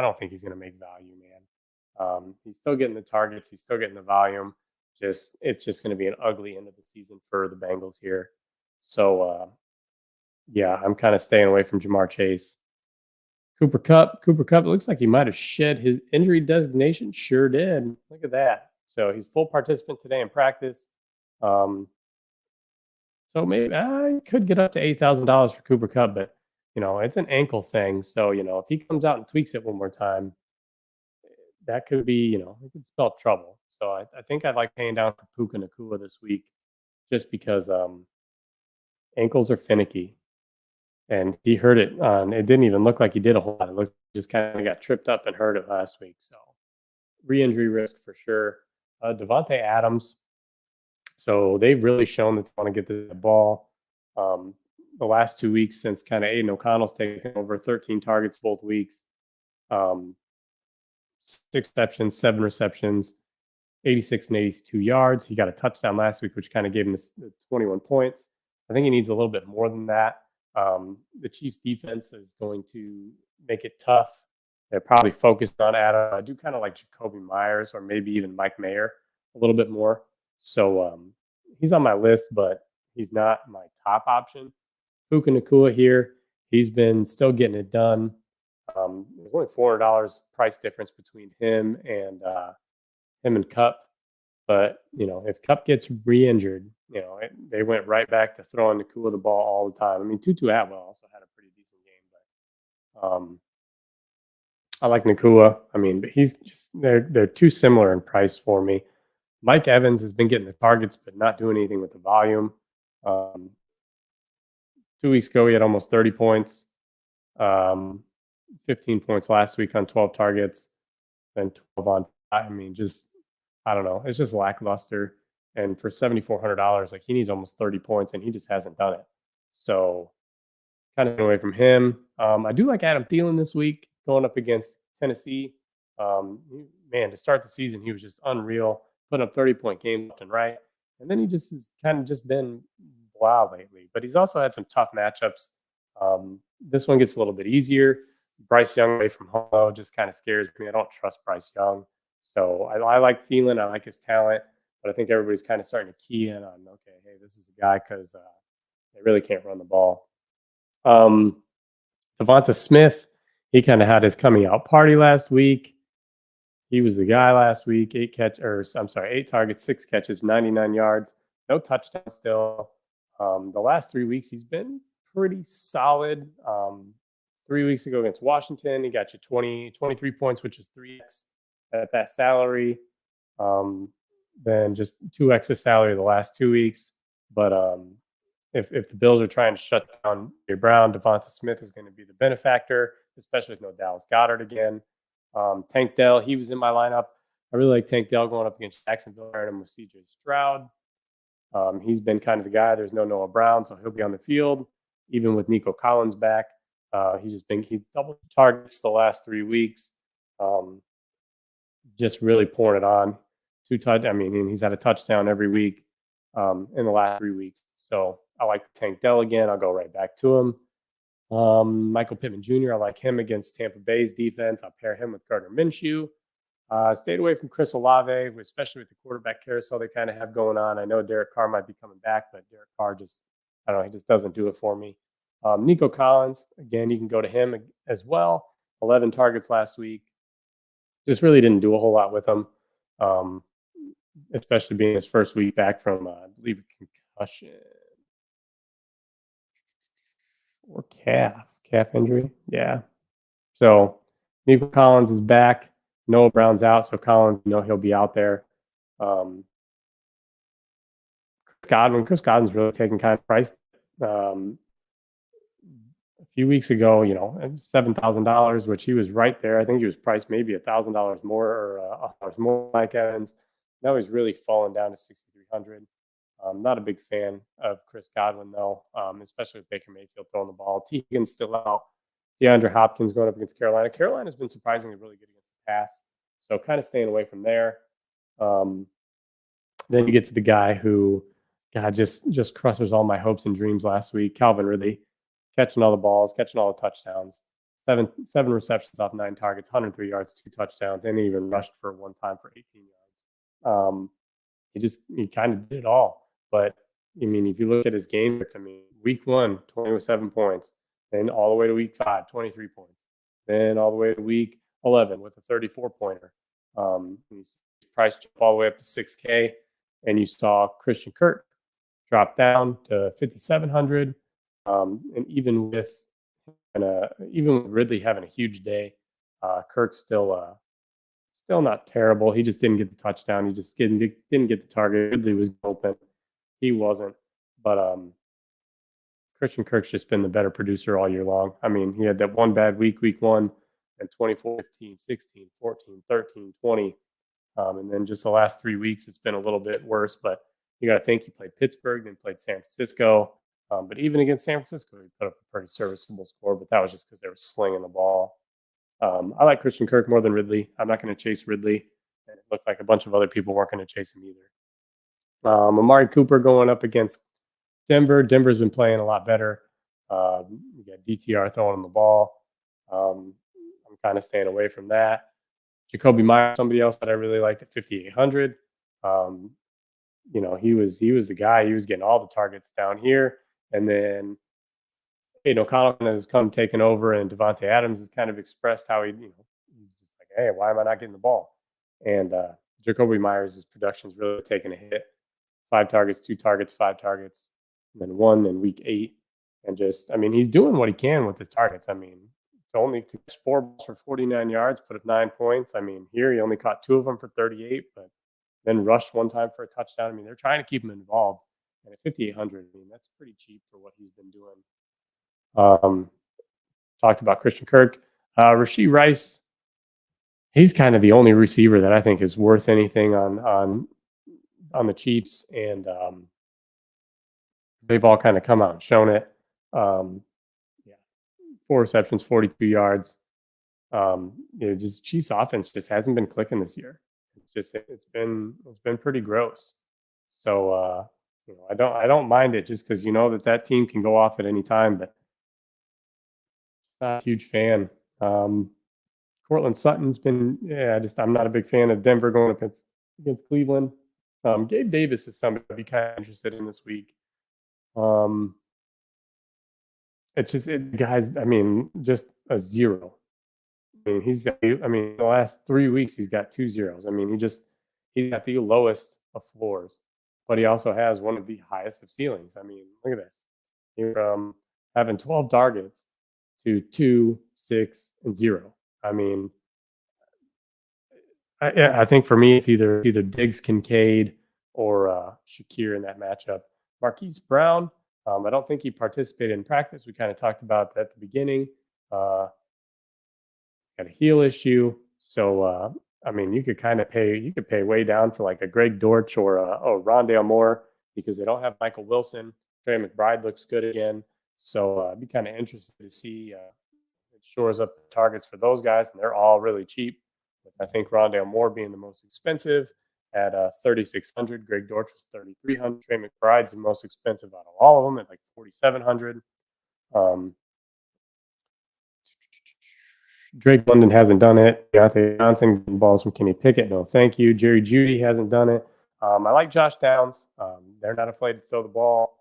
don't think he's going to make value, man. He's still getting the targets. He's still getting the volume. It's just going to be an ugly end of the season for the Bengals here. So, yeah, I'm kind of staying away from Jamar Chase. Cooper Kupp, it looks like he might have shed his injury designation. Sure did. Look at that. So he's full participant today in practice. So maybe I could get up to $8,000 for Cooper Kupp, but it's an ankle thing. So if he comes out and tweaks it one more time, that could be it could spell trouble. So I think I'd like paying down for Puka Nacua this week, just because ankles are finicky. And he hurt it. It didn't even look like he did a whole lot. It looked just kind of got tripped up and hurt it last week. So re-injury risk for sure. Devontae Adams. So they've really shown that they want to get the ball. The last 2 weeks since kind of Aiden O'Connell's taken over, 13 targets both weeks, 6 receptions, 7 receptions, 86 and 82 yards. He got a touchdown last week, which kind of gave him the 21 points. I think he needs a little bit more than that. The Chiefs defense is going to make it tough. They're probably focused on Adam. I do kind of like Jacoby Myers or maybe even Mike Mayer a little bit more. So he's on my list, but he's not my top option. Puka Nacua here. He's been still getting it done. There's only $400 price difference between him and Kupp. But, if Kupp gets re-injured, they went right back to throwing Nacua the ball all the time. I mean, Tutu Atwell also had a pretty decent game, but I like Nacua. I mean, but they're too similar in price for me. Mike Evans has been getting the targets, but not doing anything with the volume. 2 weeks ago, he had almost 30 points, 15 points last week on 12 targets, then 12 on. I mean, I don't know. It's just lackluster. And for $7,400, he needs almost 30 points, and he just hasn't done it. So kind of away from him. I do like Adam Thielen this week going up against Tennessee. Man, to start the season, he was just unreal, putting up 30-point games left and right. And then he has kind of just been blah lately. But he's also had some tough matchups. This one gets a little bit easier. Bryce Young away from home just kind of scares me. I don't trust Bryce Young. So I like Thielen. I like his talent. But I think everybody's kind of starting to key in on, okay, hey, this is the guy because they really can't run the ball. Devonta Smith, he kind of had his coming out party last week. He was the guy last week. 8 targets, 6 catches, 99 yards, no touchdown still. The last 3 weeks, he's been pretty solid. 3 weeks ago against Washington, he got you 23 points, which is 3x at that salary. Then just 2x the salary the last 2 weeks. But if the Bills are trying to shut down Jay Brown, Devonta Smith is going to be the benefactor, especially with no Dallas Goedert again. Tank Dell, he was in my lineup. I really like Tank Dell going up against Jacksonville, pairing him with C.J. Stroud. He's been kind of the guy. There's no Noah Brown, so he'll be on the field. Even with Nico Collins back, he's doubled targets the last 3 weeks. Just really pouring it on. He's had a touchdown every week in the last 3 weeks. So I like Tank Dell again. I'll go right back to him. Michael Pittman Jr., I like him against Tampa Bay's defense. I'll pair him with Gardner Minshew. Stayed away from Chris Olave, especially with the quarterback carousel they kind of have going on. I know Derek Carr might be coming back, but Derek Carr he just doesn't do it for me. Nico Collins, again, you can go to him as well. 11 targets last week. Just really didn't do a whole lot with him, especially being his first week back from, I believe, a concussion or calf injury. Yeah. So Nico Collins is back. Noah Brown's out, so Collins, he'll be out there. Chris Godwin's really taking kind of price. a few weeks ago, $7,000, which he was right there. I think he was priced maybe $1,000 more or $100 more than Mike Evans. Now he's really fallen down to 6,300. Not a big fan of Chris Godwin, though, especially with Baker Mayfield throwing the ball. T. Higgins still out. DeAndre Hopkins going up against Carolina. Carolina's been surprisingly really good against the pass, so kind of staying away from there. Then you get to the guy who, God, just crushes all my hopes and dreams last week, Calvin Ridley, catching all the balls, catching all the touchdowns. Seven receptions off 9 targets, 103 yards, 2 touchdowns, and he even rushed for one time for 18 yards. He kind of did it all. But I mean, if you look at his game, week 1, 27 points, then all the way to week 5, 23 points, then all the way to week 11 with a 34-pointer. He's priced all the way up to 6K, and you saw Christian Kirk drop down to 5,700, and even with Ridley having a huge day, Kirk's still not terrible. He just didn't get the touchdown. He just didn't get the target. Ridley was open. He wasn't. But Christian Kirk's just been the better producer all year long. I mean, he had that one bad week 1, and 24, 15, 16, 14, 13, 20. And then just the last 3 weeks, it's been a little bit worse. But you got to think he played Pittsburgh, then played San Francisco. But even against San Francisco, he put up a pretty serviceable score. But that was just because they were slinging the ball. I like Christian Kirk more than Ridley. I'm not going to chase Ridley. And it looked like a bunch of other people weren't going to chase him either. Amari Cooper going up against Denver. Denver's been playing a lot better. You got DTR throwing him the ball. I'm kind of staying away from that. Jacoby Myers, somebody else that I really liked at 5,800. He was the guy. He was getting all the targets down here. And then Aiden O'Connell has come taken over, and Devontae Adams has kind of expressed how he's just like, hey, why am I not getting the ball? And Jacoby Myers' production's really taken a hit. 5 targets, 2 targets, 5 targets, and then 1 in week 8. And he's doing what he can with his targets. To only catch 4 balls for 49 yards, put up 9 points. Here he only caught 2 of them for 38, but then rushed 1 time for a touchdown. They're trying to keep him involved. And at 5,800, that's pretty cheap for what he's been doing. Talked about Christian Kirk. Rashee Rice, he's kind of the only receiver that I think is worth anything on the Chiefs, and they've all kind of come out and shown it. 4 receptions, 42 yards. Just Chiefs offense just hasn't been clicking this year. It's been pretty gross. So I don't mind it, just because that team can go off at any time, but just not a huge fan. Cortland Sutton's been I'm not a big fan of Denver going up against Cleveland. Gabe Davis is somebody I'd be kind of interested in this week. Just a 0. The last 3 weeks he's got 2 zeros. He's got the lowest of floors, but he also has one of the highest of ceilings. Look at this. You're having 12 targets to 2, 6, and 0. I think for me it's either Diggs, Kincaid, or Shakir in that matchup. Marquise Brown, I don't think he participated in practice. We kind of talked about that at the beginning. Got a heel issue, so you could pay way down for like a Greg Dortch or Rondale Moore, because they don't have Michael Wilson. Trey McBride looks good again, so I'd be kind of interested to see it shores up the targets for those guys, and they're all really cheap. With, I think, Rondale Moore being the most expensive at 3,600. Greg Dortch was 3,300. Trey McBride's the most expensive out of all of them at like 4,700. Drake London hasn't done it. Deontay Johnson getting balls from Kenny Pickett. No, thank you. Jerry Jeudy hasn't done it. I like Josh Downs. They're not afraid to throw the ball.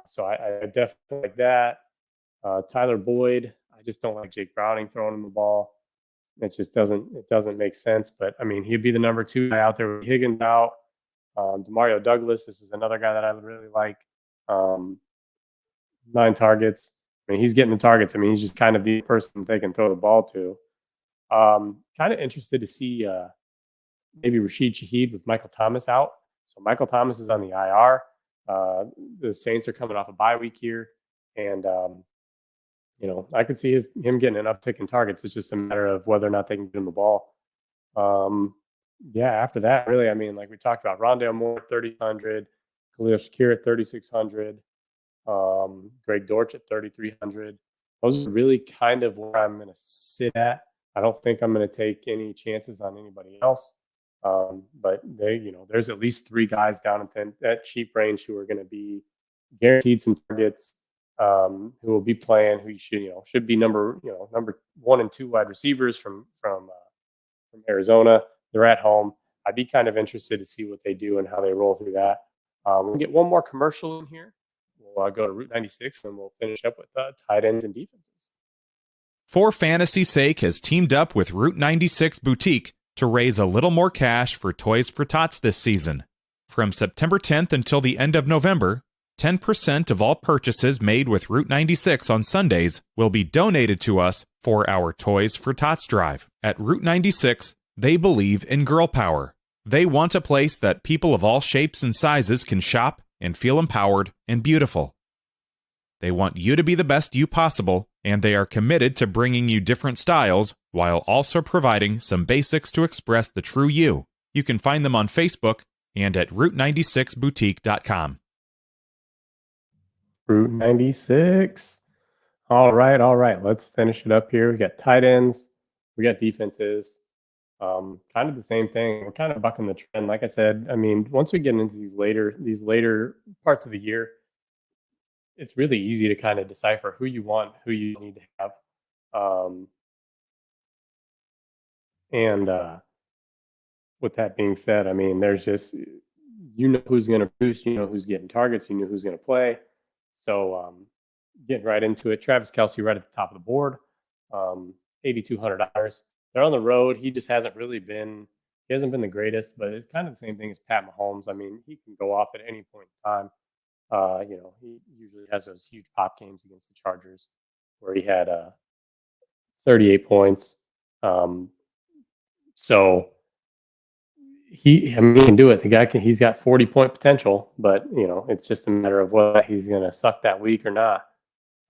So I definitely like that. Tyler Boyd. I just don't like Jake Browning throwing him the ball. It doesn't make sense. But he'd be the number 2 guy out there with Higgins out. Demario Douglas. This is another guy that I would really like. 9 targets. He's getting the targets. He's just kind of the person they can throw the ball to. Kind of interested to see maybe Rashid Shaheed with Michael Thomas out. So Michael Thomas is on the IR. The Saints are coming off a bye week here, and I could see him getting an uptick in targets. It's just a matter of whether or not they can get him the ball. Yeah, after that, really, I mean, like we talked about, Rondale Moore 3,600, Khalil Shakir at 3,600, Greg Dortch at 3,300. Those are really kind of where I'm going to sit at. I don't think I'm going to take any chances on anybody else. But there's at least 3 guys down in 10 that cheap range who are going to be guaranteed some targets, who will be playing, who should be number 1 and 2 wide receivers from Arizona. They're at home. I'd be kind of interested to see what they do and how they roll through that. We'll get one more commercial in here. We'll go to Route 96, and we'll finish up with tight ends and defenses. For Fantasy's Sake has teamed up with Route 96 Boutique to raise a little more cash for Toys for Tots this season. From September 10th until the end of November, 10% of all purchases made with Route 96 on Sundays will be donated to us for our Toys for Tots drive. At Route 96, they believe in girl power. They want a place that people of all shapes and sizes can shop and feel empowered and beautiful. They want you to be the best you possible, and they are committed to bringing you different styles while also providing some basics to express the true you. You can find them on Facebook and at route96boutique.com. Route 96. All right. Let's finish it up here. We got tight ends. We got defenses. Kind of the same thing. We're kind of bucking the trend. Like I said, I mean, once we get into these later parts of the year, it's really easy to kind of decipher who you want, who you need to have. And with that being said, I mean, there's just, who's going to produce, who's getting targets, who's going to play. So getting right into it, Travis Kelce right at the top of the board, $8,200. They're on the road. He just hasn't been the greatest, but it's kind of the same thing as Pat Mahomes. I mean, he can go off at any point in time. He usually has those huge pop games against the Chargers where he had 38 points. So he can do it. The guy he's got 40-point potential, but it's just a matter of whether he's going to suck that week or not.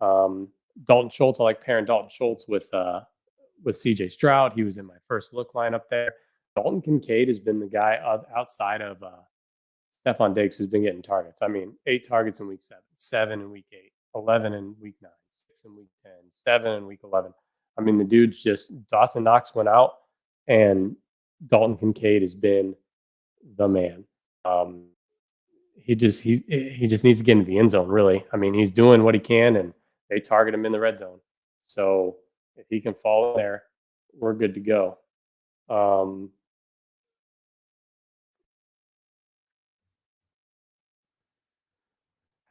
Dalton Schultz, I like pairing Dalton Schultz with CJ Stroud. He was in my first look lineup there. Dalton Kincaid has been the guy outside of Stephon Diggs who's been getting targets. I mean, 8 targets in week 7, 7 in week 8, 11 in week 9, 6 in week 10, 7 in week 11. I mean, the dude's Dawson Knox went out, and Dalton Kincaid has been the man. He just needs to get into the end zone, really. I mean, he's doing what he can, and they target him in the red zone. So if he can fall in there, we're good to go.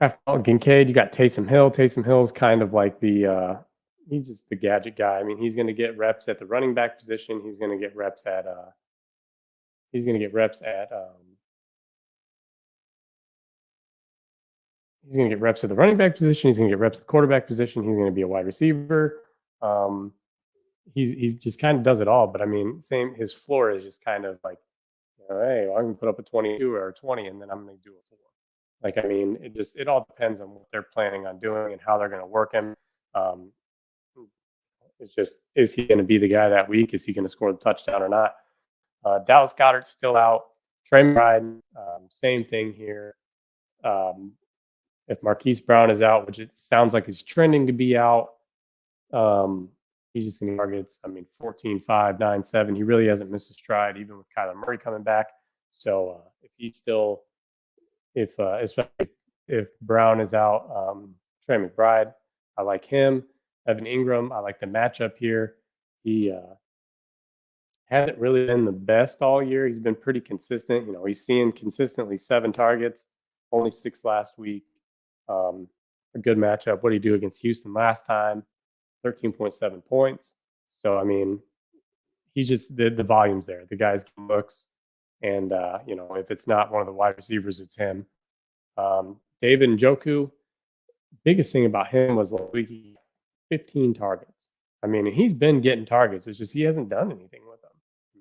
After Kincaid, you got Taysom Hill. Taysom Hill's kind of like he's just the gadget guy. I mean, he's going to get reps at the running back position. He's going to get reps at the running back position. He's going to get reps at the quarterback position. He's going to be a wide receiver. He's just kind of does it all. But I mean, his floor is just kind of like, hey, I can put up a 22 or a 20, and then I'm going to do a 4. Like, I mean, it all depends on what they're planning on doing and how they're going to work him. It's just, is he going to be the guy that week? Is he going to score the touchdown or not? Dallas Goedert's still out. Trey McBride, same thing here. If Marquise Brown is out, which it sounds like he's trending to be out, he's just in targets. I mean, 14, 5, 9, 7. He really hasn't missed a stride, even with Kyler Murray coming back. So especially if Brown is out, Trey McBride, I like him. Evan Ingram, I like the matchup here. He hasn't really been the best all year. He's been pretty consistent. He's seeing consistently 7 targets, only 6 last week. A good matchup. What did he do against Houston last time? 13.7 points. So, I mean, he's just the volume's there. The guy's looks. And, if it's not one of the wide receivers, it's him. David Njoku, biggest thing about him was last week, he 15 targets. I mean, he's been getting targets. It's just he hasn't done anything with them.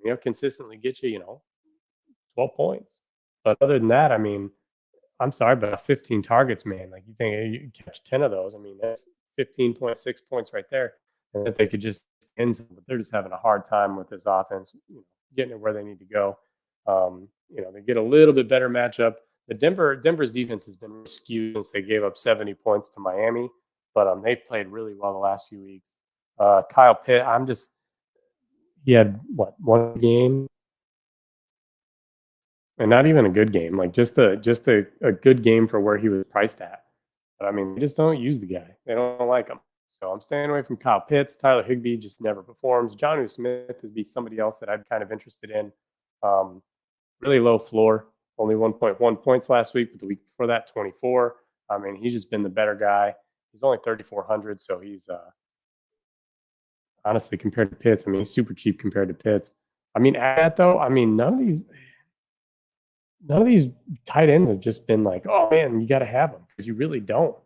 He'll consistently get you, 12 points. But other than that, I mean, I'm sorry, but 15 targets, man. Like, you think you catch 10 of those. I mean, that's 15.6 points right there, and that they could just end some, but they're just having a hard time with this offense, getting it where they need to go. They get a little bit better matchup. Denver's defense has been skewed since they gave up 70 points to Miami, but they've played really well the last few weeks. Kyle Pitt, he had one game, and not even a good game, like just a good game for where he was priced at. But I mean, they just don't use the guy. They don't like him. So I'm staying away from Kyle Pitts. Tyler Higbee just never performs. Jonnu Smith would be somebody else that I'm kind of interested in. Really low floor, only 1.1 points last week, but the week before that, 24. I mean, he's just been the better guy. He's only 3,400, so he's honestly, compared to Pitts, I mean, he's super cheap compared to Pitts. I mean, at that though, I mean, none of these tight ends have just been like, oh man, you got to have them, because you really don't.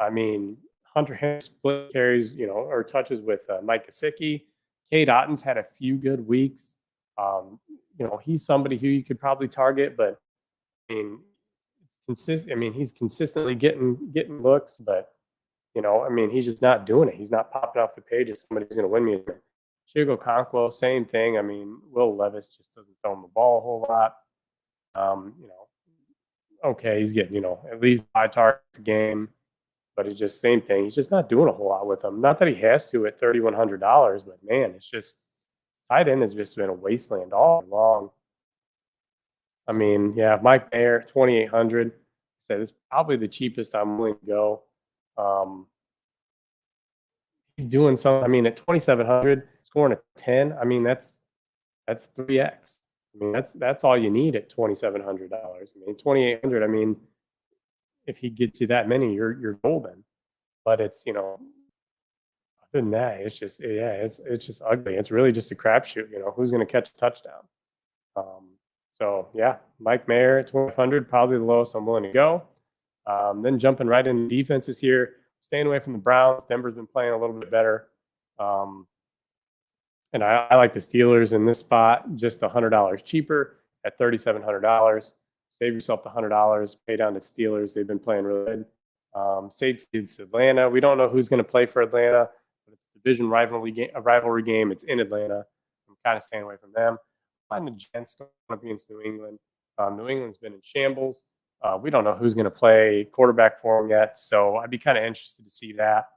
I mean, Hunter Henry split carries, or touches with Mike Gesicki. Cade Otton's had a few good weeks. He's somebody who you could probably target, but I mean, he's consistently getting looks, but he's just not doing it. He's not popping off the page as somebody who's going to win me. Chigo Conquo, same thing. I mean, Will Levis just doesn't throw him the ball a whole lot. Okay, he's getting, at least 5 targets a game, but it's just same thing. He's just not doing a whole lot with them. Not that he has to at $3,100, but man, it's just tight end has just been a wasteland all along. I mean, yeah, Mike Mayer, 2,800. Said it's probably the cheapest I'm willing to go. He's doing something. I mean, at 2,700, scoring a 10. I mean, that's 3x. I mean, that's all you need at $2,700. I mean, 2,800. I mean, if he gets you that many, you're golden. But it's other than that, it's just it's just ugly. It's really just a crapshoot. Who's going to catch a touchdown? So yeah, Mike Mayer at 2,500, probably the lowest I'm willing to go. Then jumping right into defenses here, staying away from the Browns. Denver's been playing a little bit better. And I like the Steelers in this spot, just $100 cheaper at $3,700. Save yourself the $100, pay down to Steelers. They've been playing really good. It's Atlanta. We don't know who's going to play for Atlanta, but it's a division rivalry game. It's in Atlanta. I'm kind of staying away from them. Find the Giants going up against New England. New England's been in shambles. We don't know who's going to play quarterback for them yet, so I'd be kind of interested to see that.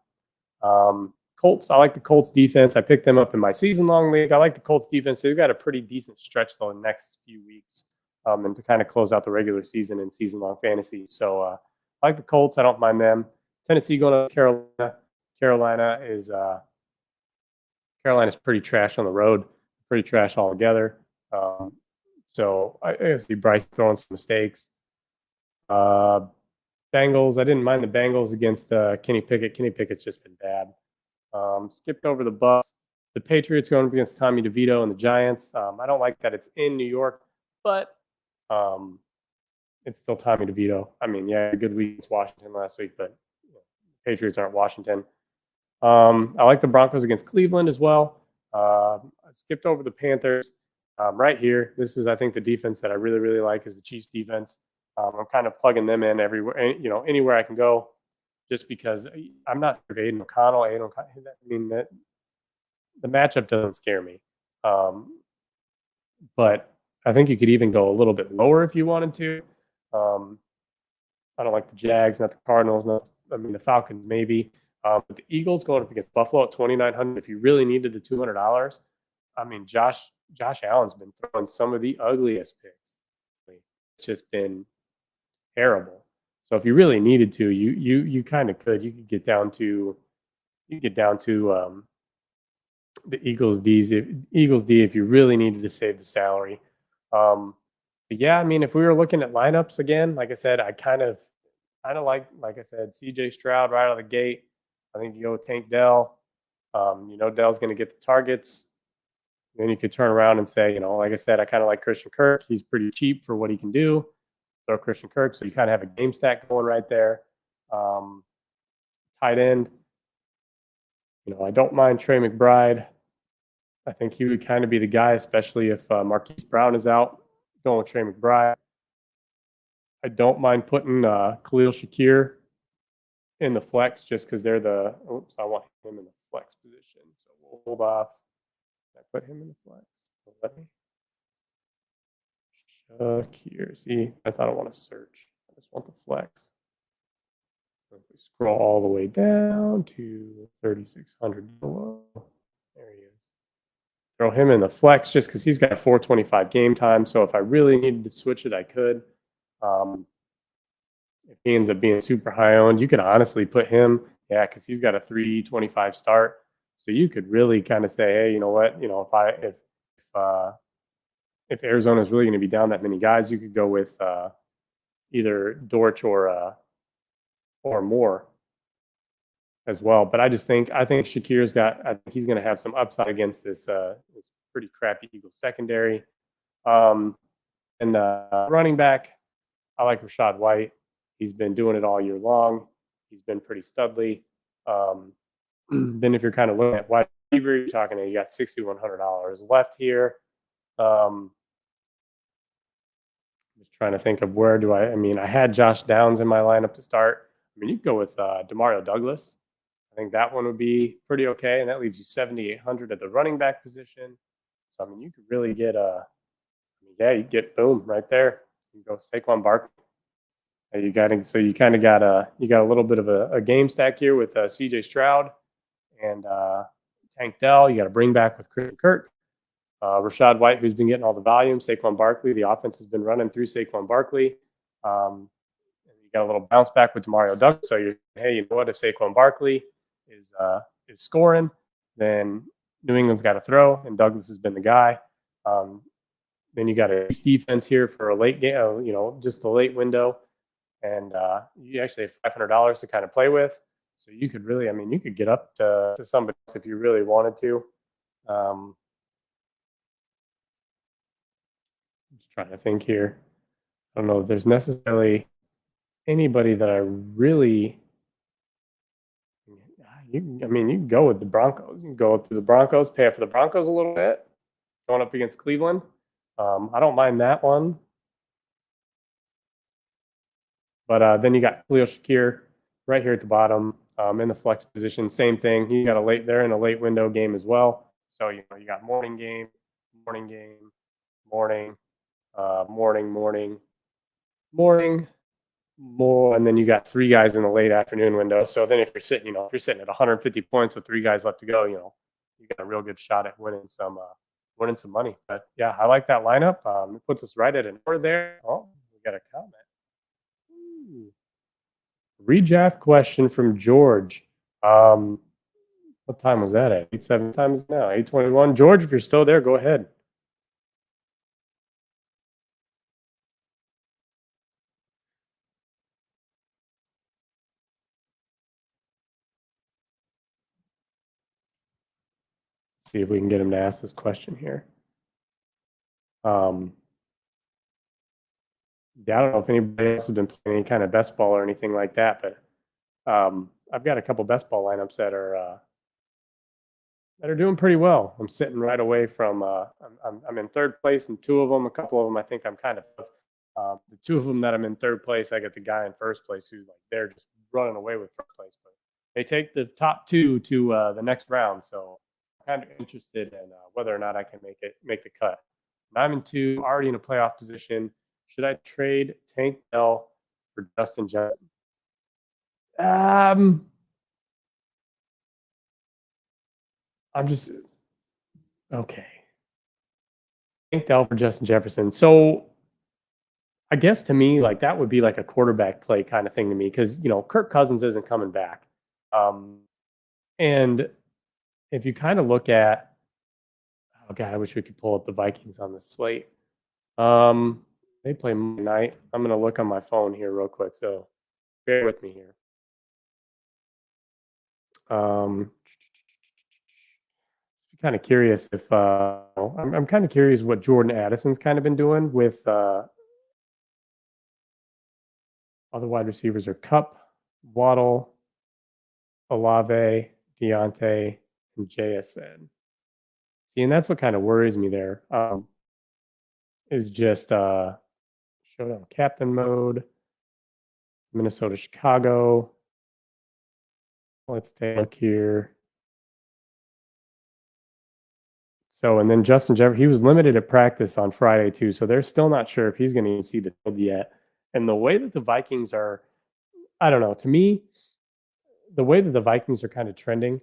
Colts, I like the Colts defense. I picked them up in my season-long league. I like the Colts defense. They've got a pretty decent stretch, though, in the next few weeks and to kind of close out the regular season and season-long fantasy. So I like the Colts. I don't mind them. Tennessee going to Carolina. Carolina's pretty trash on the road, pretty trash altogether. So I see Bryce throwing some mistakes. Bengals, I didn't mind the Bengals against Kenny Pickett. Kenny Pickett's just been bad. Skipped over the Bucs. The Patriots going up against Tommy DeVito and the Giants. I don't like that it's in New York, but it's still Tommy DeVito. I mean, yeah, good week against Washington last week, but Patriots aren't Washington. I like the Broncos against Cleveland as well. I skipped over the Panthers. Right here, this is, I think, the defense that I really, really like is the Chiefs defense. I'm kind of plugging them in everywhere, anywhere I can go, just because I'm not sure of Aiden O'Connell. I mean, the matchup doesn't scare me. But I think you could even go a little bit lower if you wanted to. I don't like the Jags, not the Cardinals, the Falcons maybe. But the Eagles going up against Buffalo at $2,900. If you really needed the $200, I mean, Josh Allen's been throwing some of the ugliest picks. It's just been terrible. So if you really needed to, you kind of could. You could get down to the Eagles D if you really needed to save the salary. But yeah, I mean, if we were looking at lineups again, like I said, I kind of like I said, CJ Stroud right out of the gate. I think you go with Tank Dell. Dell's going to get the targets. Then you could turn around and say, like I said, I kind of like Christian Kirk. He's pretty cheap for what he can do. Throw Christian Kirk, so you kind of have a game stack going right there. Tight end, I don't mind Trey McBride. I think he would kind of be the guy, especially if Marquise Brown is out, going with Trey McBride. I don't mind putting Khalil Shakir in the flex just because they're the. Oops, I want him in the flex position, so we'll hold off. I put him in the flex. Let me. Here, see, I thought I want to search. I just want the flex. So if we scroll all the way down to 3,600 below, there he is. Throw him in the flex just because he's got a 425 game time. So if I really needed to switch it, I could. If he ends up being super high owned, you could honestly put him, because he's got a 325 start. So you could really kind of say, hey, you know what, if Arizona is really going to be down that many guys, you could go with either Dortch or Moore as well. But I think Shakir's he's going to have some upside against this pretty crappy Eagles secondary. And running back, I like Rachaad White. He's been doing it all year long. He's been pretty studly. Then if you're kind of looking at wide receiver, you're talking, you got $6,100 left here. Just trying to think of where do I had Josh Downs in my lineup to start. You could go with Demario Douglas. I think that one would be pretty okay, and that leaves you 7,800 at the running back position. So you could really get you get boom right there. You can go Saquon Barkley. You got a little bit of a game stack here with C.J. Stroud and Tank Dell. You got to bring back with Christian Kirk. Rachaad White, who's been getting all the volume. Saquon Barkley, the offense has been running through Saquon Barkley. You got a little bounce back with Demario Douglas. So you know what? If Saquon Barkley is scoring, then New England's got to throw, and Douglas has been the guy. Then you got a defense here for a late game, just the late window, and you actually have $500 to kind of play with. So you could really, you could get up to somebody else if you really wanted to. Just trying to think here. I don't know if there's necessarily anybody that I really. You can go with the Broncos. You can go through the Broncos, pay up for the Broncos a little bit, going up against Cleveland. I don't mind that one. But then you got Khalil Shakir right here at the bottom in the flex position. Same thing. He got they're in a late window game as well. So you got morning game, more, and then you got three guys in the late afternoon window. So then if you're sitting at 150 points with three guys left to go, you got a real good shot at winning some money. But yeah, I like that lineup. It puts us right at an hour there. Oh, we got a comment. Redraft question from George. What time was that at? 8:07 times now. 8:21. George, if you're still there, go ahead. See if we can get him to ask this question here. I don't know if anybody else has been playing any kind of best ball or anything like that, but I've got a couple best ball lineups that are doing pretty well. I'm sitting right away from I'm in third place in two of them. A couple of them I think I'm kind of the two of them that I'm in third place. I got the guy in first place who's they're just running away with first place, but they take the top two to the next round. So I'm kind of interested in whether or not I can make the cut. And I'm in two, already in a playoff position. Should I trade Tank Dell for Justin Jefferson? I'm just okay. Tank Dell for Justin Jefferson. So I guess to me, that would be like a quarterback play kind of thing to me because Kirk Cousins isn't coming back. And if you kind of look at, oh God, I wish we could pull up the Vikings on the slate. They play Monday night. I'm going to look on my phone here real quick, so bear with me here. I'm kind of curious if I'm kind of curious what Jordan Addison's kind of been doing with other wide receivers are Kupp, Waddle, Olave, Deontay, and JSN. See, and that's what kind of worries me there. Is just showdown captain mode, Minnesota, Chicago. Let's take a look here. So, and then Justin Jefferson, he was limited at practice on Friday too, so they're still not sure if he's going to see the field yet. And the way that the Vikings are, I don't know, to me, the way that the Vikings are kind of trending,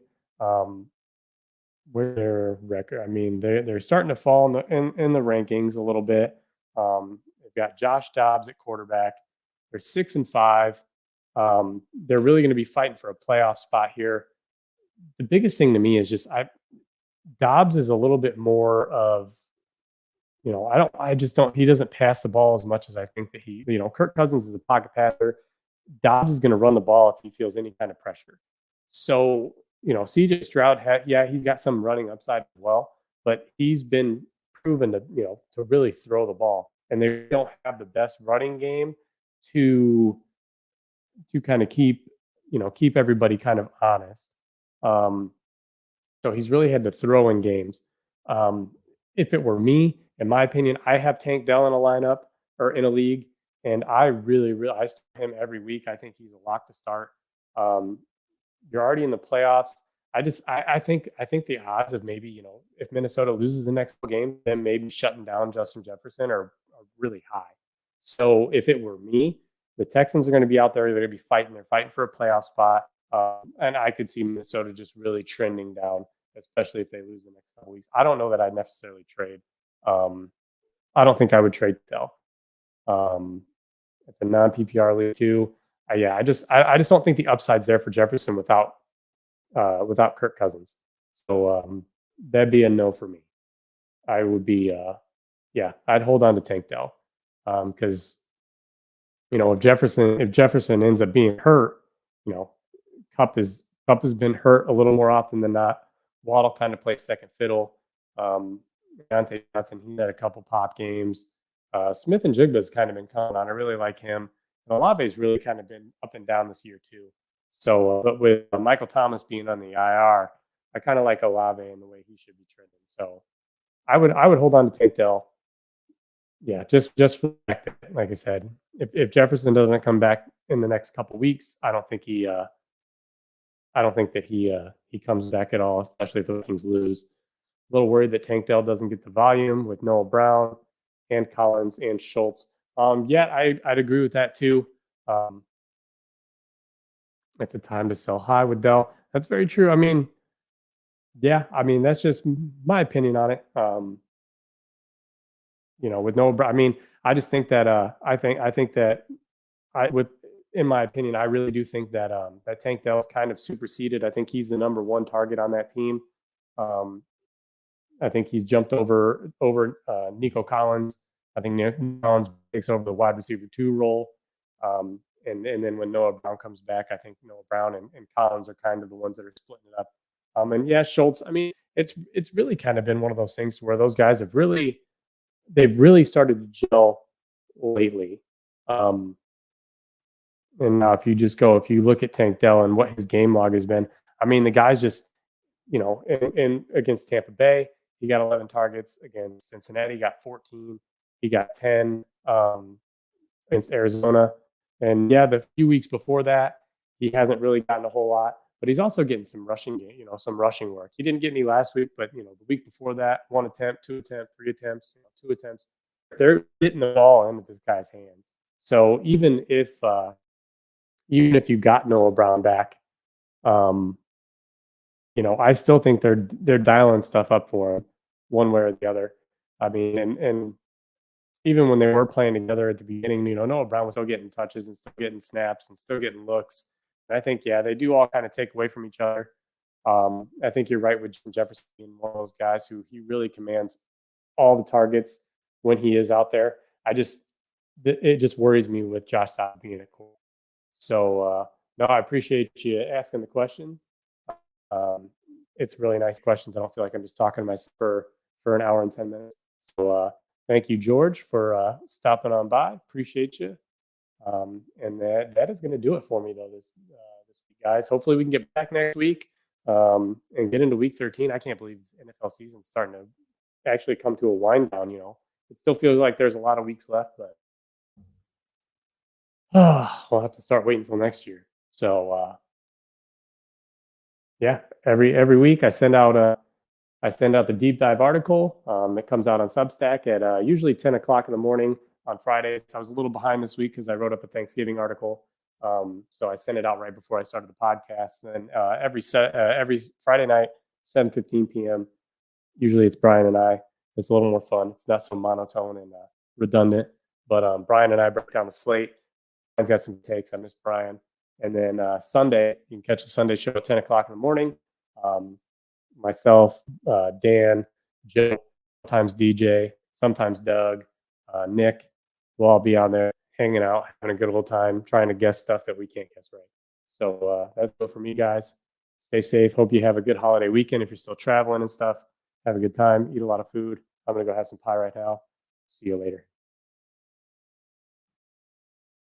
where their record, I mean, they're starting to fall in the rankings a little bit. They've got Josh Dobbs at quarterback. They're 6-5. They're really going to be fighting for a playoff spot here. The biggest thing to me is just Dobbs is a little bit more of, I just don't, he doesn't pass the ball as much as I think that Kirk Cousins is a pocket passer. Dobbs is going to run the ball if he feels any kind of pressure. So, CJ Stroud he's got some running upside as well, but he's been proven to really throw the ball, and they don't have the best running game to kind of keep everybody kind of honest. So he's really had to throw in games. If it were me, in my opinion, I have Tank Dell in a lineup or in a league, and I really I start him every week. I think he's a lock to start. You're already in the playoffs. I think the odds of maybe, if Minnesota loses the next game, then maybe shutting down Justin Jefferson are really high. So if it were me, the Texans are going to be out there. They're going to be fighting. They're fighting for a playoff spot. And I could see Minnesota just really trending down, especially if they lose the next couple weeks. I don't know that I'd necessarily trade. I don't think I would trade Dell. It's a non-PPR league too. I just don't think the upside's there for Jefferson without Kirk Cousins. So that'd be a no for me. I would be I'd hold on to Tank Dell because if Jefferson ends up being hurt, Kupp has been hurt a little more often than not. Waddle kind of plays second fiddle. Deontay Johnson, he's had a couple pop games. Smith and Jigba's kind of been coming on. I really like him. And Olave's really kind of been up and down this year too. So, but with Michael Thomas being on the IR, I kind of like Olave and the way he should be trending. So, I would hold on to Tank Dell. Yeah, just for like I said, if Jefferson doesn't come back in the next couple weeks, I don't think that he comes back at all, especially if the Vikings lose. A little worried that Tank Dell doesn't get the volume with Noah Brown and Collins and Schultz. I'd agree with that too. It's a time to sell high with Dell. That's very true. I mean, that's just my opinion on it. With Noah Brown, I just think that in my opinion, I really do think that that Tank Dell is kind of superseded. I think he's the number one target on that team. I think he's jumped over Nico Collins. I think Nico Collins takes over the wide receiver 2 role. And then when Noah Brown comes back, I think Noah Brown and Collins are kind of the ones that are splitting it up. Schultz, it's really kind of been one of those things where those guys they've really started to gel lately. And now if you look at Tank Dell and what his game log has been, the guy's just, in against Tampa Bay, he got 11 targets. Against Cincinnati, he got 14. He got 10 against Arizona. And the few weeks before that, he hasn't really gotten a whole lot, but he's also getting some rushing work. He didn't get any last week, but the week before that, 1 attempt, 2 attempts, 3 attempts, 2 attempts. They're getting the ball into this guy's hands. So even if you got Noah Brown back, I still think they're dialing stuff up for him one way or the other. And even when they were playing together at the beginning, Noah Brown was still getting touches and still getting snaps and still getting looks. And I think, they do all kind of take away from each other. I think you're right with Jefferson being one of those guys who he really commands all the targets when he is out there. It just worries me with Josh Dobbs being at core. So, no, I appreciate you asking the question. It's really nice questions. I don't feel like I'm just talking to myself for an hour and 10 minutes. So thank you, George, for stopping on by. Appreciate you. And that is going to do it for me, though, this week, guys. Hopefully we can get back next week and get into week 13. I can't believe the NFL season's starting to actually come to a wind down. It still feels like there's a lot of weeks left, but we'll have to start waiting until next year. So Yeah, every week I send out the deep dive article. It comes out on Substack at usually 10 o'clock in the morning on Fridays. I was a little behind this week because I wrote up a Thanksgiving article. So I sent it out right before I started the podcast. And then every Friday night, 7:15 p.m. Usually it's Brian and I. It's a little more fun. It's not so monotone and redundant. But Brian and I break down the slate. Brian's got some takes. I miss Brian. And then Sunday, you can catch the Sunday show at 10 o'clock in the morning. Myself, Dan, Joe, sometimes DJ, sometimes Doug, Nick, we'll all be on there hanging out, having a good old time, trying to guess stuff that we can't guess right. So that's it for me, guys. Stay safe. Hope you have a good holiday weekend. If you're still traveling and stuff, have a good time. Eat a lot of food. I'm going to go have some pie right now. See you later.